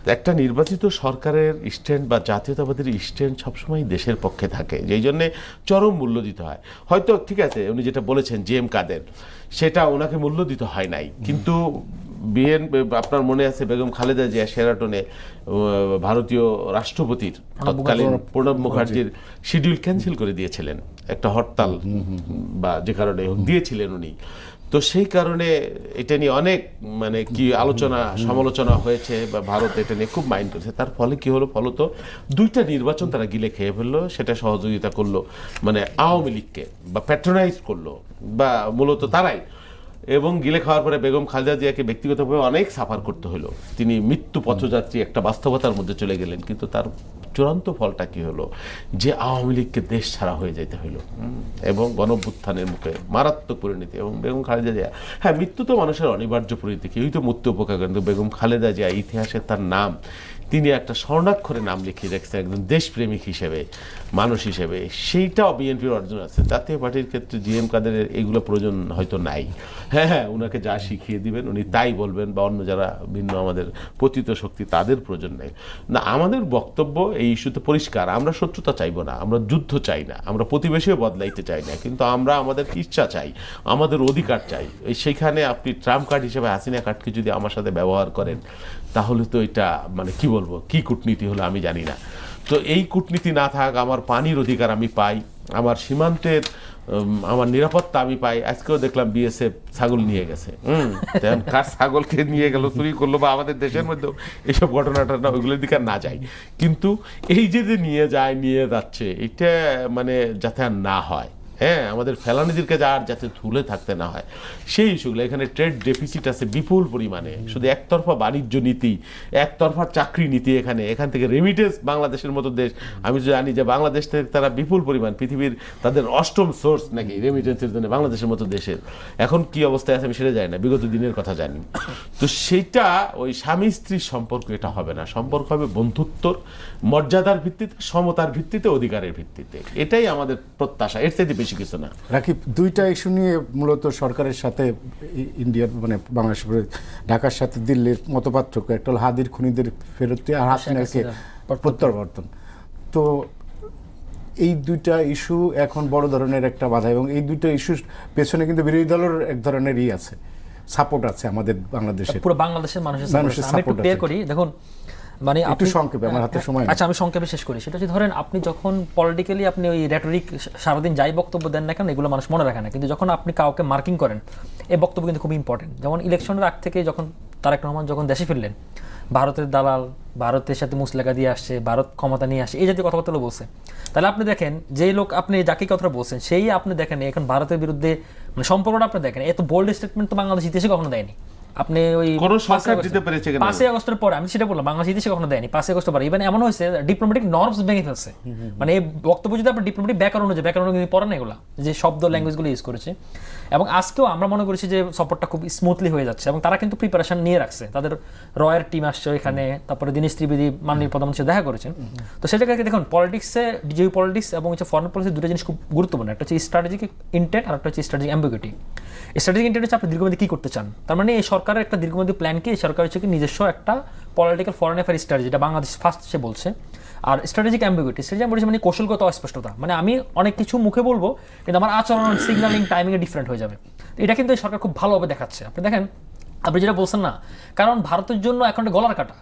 তো একটা নির্বাচিত সরকারের স্ট্যান্ড বা জাতীয়তাবাদীর স্ট্যান্ড সবসময় দেশের পক্ষে থাকে, যেই জন্যে চরম মূল্য দিতে হয়। হয়তো ঠিক আছে উনি যেটা বলেছেন জিএম কাদের, সেটা ওনাকে মূল্য দিতে হয় নাই, কিন্তু আপনার মনে আছে বেগম খালেদা জিয়া শেরাটনে ভারতীয় রাষ্ট্রপতির তৎকালীন প্রণব মুখার্জির শিডিউল ক্যান্সেল করে দিয়েছিলেন, একটা হরতাল বা যে কারণে দিয়েছিলেন উনি। তো সেই কারণে এটা নিয়ে অনেক মানে কি আলোচনা সমালোচনা হয়েছে, বা ভারত এটা নিয়ে খুব মাইন্ড করেছে। তার ফলে কি হলো, ফলত দুইটা নির্বাচন তারা গিলে খেয়ে ফেললো, সেটা সহযোগিতা করলো মানে আওয়ামী লীগকে, বা প্যাট্রোনাইজ করলো, বা মূলত তারাই। এবং গিলে খাওয়ার পরে বেগম খালেদা জিয়াকে ব্যক্তিগতভাবে অনেক সাফার করতে হলো, তিনি মৃত্যু পথযাত্রী একটা বাস্তবতার মধ্যে চলে গেলেন। কিন্তু তার চূড়ান্ত ফলটা কি হলো, যে আওয়ামী লীগকে দেশ ছাড়া হয়ে যেতে হলো, এবং গণঅভ্যুত্থানের মুখে মারাত্মক পরিণতি। এবং বেগম খালেদা জিয়া, হ্যাঁ মৃত্যু তো মানুষের অনিবার্য পরিণতি, কেউই তো মৃত্যু উপেক্ষা করেন, কিন্তু বেগম খালেদা জিয়া ইতিহাসে তার নাম তিনি একটা স্বর্ণাক্ষরে নাম লিখিয়ে রেখেছেন একজন দেশপ্রেমিক হিসেবে, মানুষ হিসেবে। সেইটাও বিএনপির অর্জন আছে। জাতীয় পার্টির ক্ষেত্রে জিএম কাদের এগুলো প্রয়োজন হয়তো নাই। হ্যাঁ, উনাকে যা শিখিয়ে দিবেন উনি তাই বলবেন, বা অন্য যারা ভিন্ন আমাদের পতিত শক্তি তাদের প্রয়োজন নেই। না, আমাদের বক্তব্য এই ইস্যুতে পরিষ্কার, আমরা শত্রুতা চাইবো না, আমরা যুদ্ধ চাই না, আমরা প্রতিবেশীও বদলাইতে চাই না, কিন্তু আমরা আমাদের ইচ্ছা চাই, আমাদের অধিকার চাই। সেইখানে আপনি ট্রাম্প কার্ড হিসেবে হাসিনা কার্ডকে যদি আমার সাথে ব্যবহার করেন, তাহলে তো এটা মানে কি বলবো, কি কূটনীতি হলো আমি জানি না। তো এই কূটনীতি না থাক, আমার পানির অধিকার আমি পাই, আমার সীমান্তের আমার নিরাপত্তা আমি পাই। আজকেও দেখলাম বিএসএফ ছাগল নিয়ে গেছে, কার ছাগলকে নিয়ে গেল, চুরি করলো, বা আমাদের দেশের মধ্যেও এইসব ঘটনাটা ওইগুলোর দিকে না যায়। কিন্তু এই যে নিয়ে যাচ্ছে, এটা মানে যাতে আর না হয়, হ্যাঁ আমাদের ফেলানিদেরকে আর যাতে ধুলে থাকতে না হয়, সেই ইস্যুগুলো। এখানে ট্রেড ডেফিসিট আছে বিপুল পরিমাণে, শুধু একতরফা বাণিজ্য নীতি, একতরফা চাকরি নীতি, এখান থেকে রেমিটেন্স, বাংলাদেশের মতো দেশ, আমি জানি যে বাংলাদেশ থেকে তারা বিপুল পরিমাণ, পৃথিবীর তাদের 8ম সোর্স নাকি রেমিটেন্সের জন্য বাংলাদেশের মতো দেশের। এখন কি অবস্থায় আছে আমি সেটা জানি না, বিগত দিনের কথা জানি। তো সেইটা ওই স্বামী স্ত্রীর সম্পর্ক এটা হবে না, সম্পর্ক হবে বন্ধুত্বর, মর্যাদার ভিত্তিতে, সমতার ভিত্তিতে, অধিকারের ভিত্তিতে। এটাই আমাদের প্রত্যাশা, এর চাইতে বেশি কিছু না। রাকিব, দুইটা ইস্যু নিয়ে মূলত সরকারের সাথে ইন্ডিয়ার মানে বাংলাদেশের, ঢাকার সাথে দিল্লির মতপার্থক্য। একটা হলো হাদির খুনিদের ফেরত আর হাসিনাকে প্রত্যাবর্তন। তো এই দুইটা ইস্যু এখন বড় ধরনের একটা বাধা, এবং এই দুইটা ইস্যুর পেছনে কিন্তু বিরোধী দলের এক ধরনের আছে, সাপোর্ট আছে আমাদের বাংলাদেশের, পুরো বাংলাদেশের মানুষের সাপোর্ট। আমি একটু ক্লিয়ার করি, দেখুন মানে একটু সংক্ষেপে, আমার হাতে সময় নেই। আচ্ছা আমি সংক্ষেপে শেষ করি। সেটা হচ্ছে ধরেন আপনি যখন পলিটিক্যালি আপনি ওই রেটরিক সারাদিন যাই বক্তব্য দেন না কেন, এগুলো মানুষ মনে রাখে না, কিন্তু যখন আপনি কাউকে মার্কিং করেন, এই বক্তব্য কিন্তু খুব ইম্পর্টেন্ট। যেমন ইলেকশনের আগ থেকে যখন তারেক রহমান যখন দেশে ফিরলেন, ভারতের দালাল, ভারতের সাথে মুসলেখা দিয়ে আসছে, ভারত ক্ষমতা নিয়ে আসছে, এই জাতীয় কথাবার্তা বলছে। তাহলে আপনি দেখেন যেই লোক আপনি যাকে কথা বলছেন, সেই আপনি দেখেন এখন ভারতের বিরুদ্ধে মানে সম্পর্কটা আপনি দেখেন, এত বোল্ড স্টেটমেন্ট তো বাংলাদেশ ইতিহাসে কখনো দেয়নি। আপনি ওই 5ই আগস্টের পরে, আমি সেটা বললাম, বাংলাদেশ ইতিহাসে কখনো দেয়নি। 5ই আগস্টের পরে ইভেন এমন হয়েছে ডিপ্লোম্যাটিক নর্মস ভেঙে ফেলছে। মানে এই বক্তব্য যদি আপনার ডিপ্লোম্যাটিক ব্যাকরণ কিন্তু পড়ে না, এগুলা যে শব্দ ল্যাঙ্গুয়েজগুলো ইউজ করেছে। এবং আজকেও আমরা মনে করেছি যে সফরটা খুব স্মুথলি হয়ে যাচ্ছে, এবং তারা কিন্তু প্রিপারেশন নিয়ে রাখছে, তাদের রয়ের টিম আসছে এখানে, তারপরে দীনেশ ত্রিবেদী মাননীয় প্রধানমন্ত্রী দেখা করেছেন। তো সেটা দেখুন, পলিটিক্সে জিও পলিটিক্স এবং ফরেন পলিসি দুটো জিনিস খুব গুরুত্বপূর্ণ। একটা হচ্ছে স্ট্র্যাটেজিক ইন্টেন্ট, আর একটা হচ্ছে স্ট্র্যাটেজিক অ্যাম্বিগুইটি। স্ট্র্যাটেজিক ইন্টেন্ট হচ্ছে আপনি দীর্ঘমেয়াদী কি করতে চান, তার মানে এই সরকারের একটা দীর্ঘমেয়াদী প্ল্যান কি, সরকার হচ্ছে কি নিজস্ব একটা পলিটিক্যাল ফরেন অ্যাফেয়ার স্ট্র্যাটেজি, যেটা বাংলাদেশ ফার্স্ট সে বলছে। আর স্ট্র্যাটেজিক অ্যাম্বিগুইটি, মানে কৌশলগত অস্পষ্টতা, মানে আমি অনেক কিছু মুখে বলবো কিন্তু আমার আচরণ, সিগন্যালিং, টাইমিংয়ে ডিফারেন্ট হয়ে যাবে। এটা কিন্তু এই সরকার খুব ভালোভাবে দেখাচ্ছে। আপনি দেখেন, আপনি যেটা বলছেন না, কারণ ভারতের জন্য এখন গলার কাটা।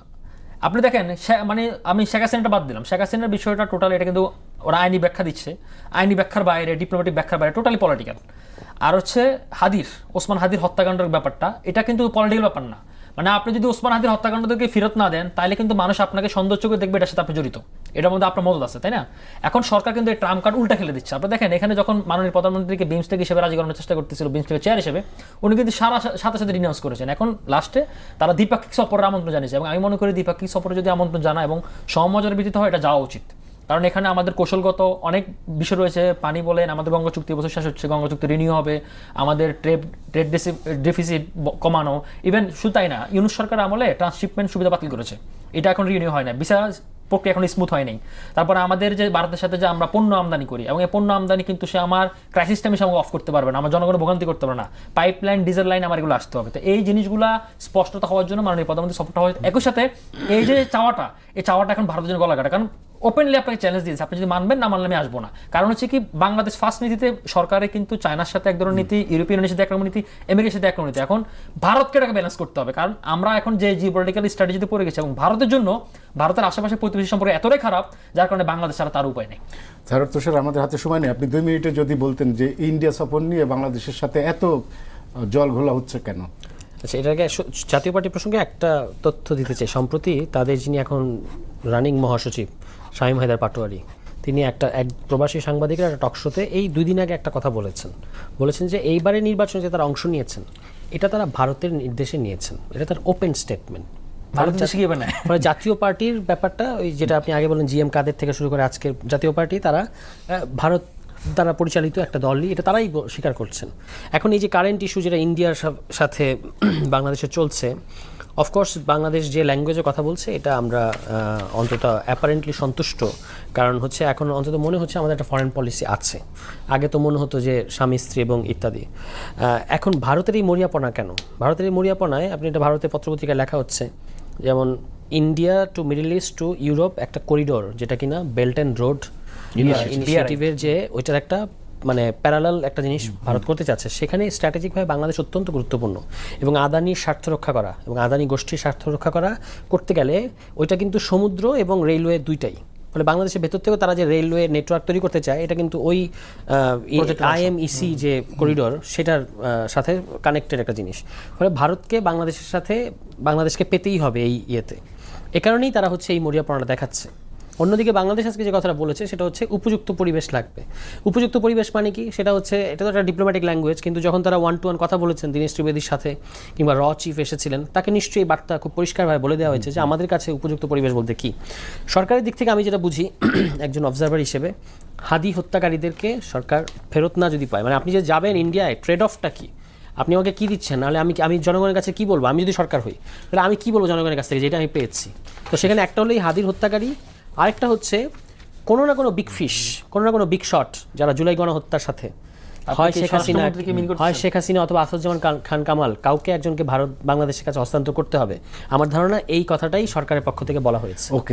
আপনি দেখেন, মানে আমি শেখ হাসিনাটা বাদ দিলাম, শেখ হাসিনার বিষয়টা টোটাল, এটা কিন্তু ওরা আইনি ব্যাখ্যা দিচ্ছে, আইনি ব্যাখ্যার বাইরে, ডিপ্লোম্যাটিক ব্যাখ্যার বাইরে, টোটালি পলিটিক্যাল। আর হচ্ছে ওসমান হাদির হত্যাকাণ্ডের ব্যাপারটা, এটা কিন্তু পলিটিক্যাল ব্যাপার না, মানে আপনি যদি ওসমান হাদির হত্যাকাণ্ডকে ফেরত না দেন তাহলে কিন্তু মানুষ আপনাকে সৌন্দর্য চোখে দেখবে, এটার সাথে আপনি জড়িত, এটার মধ্যে আপনার মদত আছে, তাই না? এখন সরকার কিন্তু এই ট্রাম্প কার্ড উল্টা খেলে দিচ্ছে। আপনি দেখেন এখানে যখন মাননীয় প্রধানমন্ত্রীকে বিমস্টেক হিসেবে রাজি করানোর চেষ্টা করতেছিল, বিমস্টেক চেয়ার হিসেবে, উনি কিন্তু সাথে সাথে রিনাউন্স করেছেন। এখন লাস্টে তারা দ্বিপাক্ষিক সফরের আমন্ত্রণ জানিয়েছে, এবং আমি মনে করি দ্বিপাক্ষিক সফরে যদি আমন্ত্রণ জানায় এবং সমমর্যাদার ভিত্তিতে হয়, এটা যাওয়া উচিত। কারণ এখানে আমাদের কৌশলগত অনেক বিষয় রয়েছে। পানি বলেন, আমাদের গঙ্গা চুক্তি বছর শেষ হচ্ছে, গঙ্গা চুক্তি রিনিউ হবে, আমাদের ট্রেড ডেফিসিট কমানো, ইভেন শুধু তাই না, ইউনুস সরকার আমলে ট্রান্সশিপমেন্ট সুবিধা বাতিল করেছে, এটা এখন রিনিউ হয় না, ভিসা প্রক্রিয়া এখন স্মুথ হয় নাই। তারপরে আমাদের যে ভারতের সাথে যে আমরা পণ্য আমদানি করি, এবং এই পণ্য আমদানি কিন্তু সে আমার ক্রাইসিস টাইমে সে আমাকে অফ করতে পারবে না, আমার জনগণের ভোগান্তি করতে পারবে না, পাইপলাইন ডিজেল লাইন আমার এগুলো আসতে হবে। তো এই জিনিসগুলা স্পষ্টতা হওয়ার জন্য মাননীয় প্রধানমন্ত্রী সফরটা হয়। একই সাথে এই যে চাওয়াটা, এই চাওয়াটা এখন ভারতের জন্য গলা কাটা, কারণ ওপেনলি আপনাকে চ্যালেঞ্জ দিয়েছে, আপনি যদি মানবেন, না মানলে আমি আসবো না। কারণ হচ্ছে কি, বাংলাদেশ ফার্স্ট নীতিতে সরকারে কিন্তু চায়নার সাথে এক ধরনের নীতি, ইউরোপিয়ানের সাথে এক রকম নীতি, আমেরিকার সাথে এক রকম নীতি। এখন ভারতকে এটাকে ব্যালেন্স করতে হবে, কারণ আমরা এখন যে জিওপলিটিক্যাল স্ট্র্যাটেজিতে পড়ে গেছি, এবং ভারতের জন্য ভারতের আশেপাশে প্রতিবেশী সম্পর্কে এতটাই খারাপ, যার কারণে বাংলাদেশ ছাড়া তার উপায় নেই। স্যার তুষার, আমাদের হাতে সময় নেই, আপনি 2 মিনিটে যদি বলতেন যে ইন্ডিয়া সফর নিয়ে বাংলাদেশের সাথে এত জল ঘোলা হচ্ছে কেন? আচ্ছা, এটাকে জাতীয় পার্টি প্রসঙ্গে একটা তথ্য দিতে চাই। সম্প্রতি তাদের যিনি এখন রানিং মহাসচিব শামীম হায়দার পাটোয়ারি, তিনি এক প্রবাসী সাংবাদিকের একটা টকশোতে এই 2 দিন আগে একটা কথা বলেছেন যে এইবারের নির্বাচনে যে তারা অংশ নিয়েছেন, এটা তারা ভারতের নির্দেশে নিয়েছেন, এটা তার ওপেন স্টেটমেন্ট। মানে জাতীয় পার্টির ব্যাপারটা, ওই যেটা আপনি আগে বলেন, জিএম কাদের থেকে শুরু করে আজকে জাতীয় পার্টি, তারা ভারত দ্বারা পরিচালিত একটা দলই, এটা তারাই স্বীকার করছেন। এখন এই যে কারেন্ট ইস্যু যেটা ইন্ডিয়ার সাথে বাংলাদেশে চলছে, অফকোর্স বাংলাদেশ যে ল্যাঙ্গুয়েজে কথা বলছে, এটা আমরা অন্তত অ্যাপারেন্টলি সন্তুষ্ট। কারণ হচ্ছে এখন অন্তত মনে হচ্ছে আমাদের একটা ফরেন পলিসি আছে। আগে তো মনে হতো যে স্বামী স্ত্রী এবং ইত্যাদি। এখন ভারতের এই মরিয়াপনা কেন? ভারতের এই মরিয়াপনায়, আপনি এটা ভারতের পত্রপত্রিকায় লেখা হচ্ছে, যেমন India to Middle East to Europe একটা করিডোর, যেটা কিনা বেল্ট অ্যান্ড রোড ইনিশিয়েটিভের যে ওইটার একটা মানে প্যারালাল একটা জিনিস ভারত করতে চাচ্ছে, সেখানে স্ট্র্যাটেজিকভাবে বাংলাদেশ অত্যন্ত গুরুত্বপূর্ণ। এবং আদানির স্বার্থ রক্ষা করা এবং আদানি গোষ্ঠীর স্বার্থ রক্ষা করতে গেলে ওইটা কিন্তু সমুদ্র এবং রেলওয়ে দুইটাই। ফলে বাংলাদেশের ভেতর থেকেও তারা যে রেলওয়ে নেটওয়ার্ক তৈরি করতে চায়, এটা কিন্তু ওই IMEC যে করিডোর, সেটার সাথে কানেক্টেড একটা জিনিস। ফলে ভারতকে বাংলাদেশকে পেতেই হবে এই ইয়েতে। এ কারণেই তারা হচ্ছে এই মরিয়াপনাটা দেখাচ্ছে। অন্যদিকে বাংলাদেশ আজকে যে কথাটা বলেছে, সেটা হচ্ছে উপযুক্ত পরিবেশ লাগবে। উপযুক্ত পরিবেশ মানে কি? সেটা হচ্ছে, এটা তো একটা ডিপ্লোম্যাটিক ল্যাঙ্গুয়েজ, কিন্তু যখন তারা 1-to-1 কথা বলেছেন দীনেশ ত্রিবেদীর সাথে, কিংবা চিফ এসেছিলেন, তাকে নিশ্চয়ই এই বার্তা খুব পরিষ্কারভাবে বলে দেওয়া হয়েছে যে আমাদের কাছে উপযুক্ত পরিবেশ বলতে কি। সরকারের দিক থেকে আমি যেটা বুঝি, একজন অবজারভার হিসেবে, হাদি হত্যাকারীদেরকে সরকার ফেরত না যদি পায়, মানে আপনি যে যাবেন ইন্ডিয়ায়, ট্রেড অফটা কি? আপনি আমাকে কী দিচ্ছেন? নাহলে আমি জনগণের কাছে কী বলবো? আমি যদি সরকার হই, তাহলে আমি কী বলবো জনগণের কাছ থেকে যেটা আমি পেয়েছি? তো সেখানে একটা হলো এই হাদির হত্যাকারী, আরেকটা হচ্ছে কোনো না কোনো বিগ ফিশ, কোনো না কোনো বিগ শট, যারা জুলাই গণহত্যার সাথে, হয় শেখ হাসিনা অথবা আসাদুজ্জামান খান কামাল, কাউকে একজনকে বাংলাদেশের কাছে হস্তান্তর করতে হবে। আমার ধারণা এই কথাটাই সরকারের পক্ষ থেকে বলা হয়েছে। ওকে।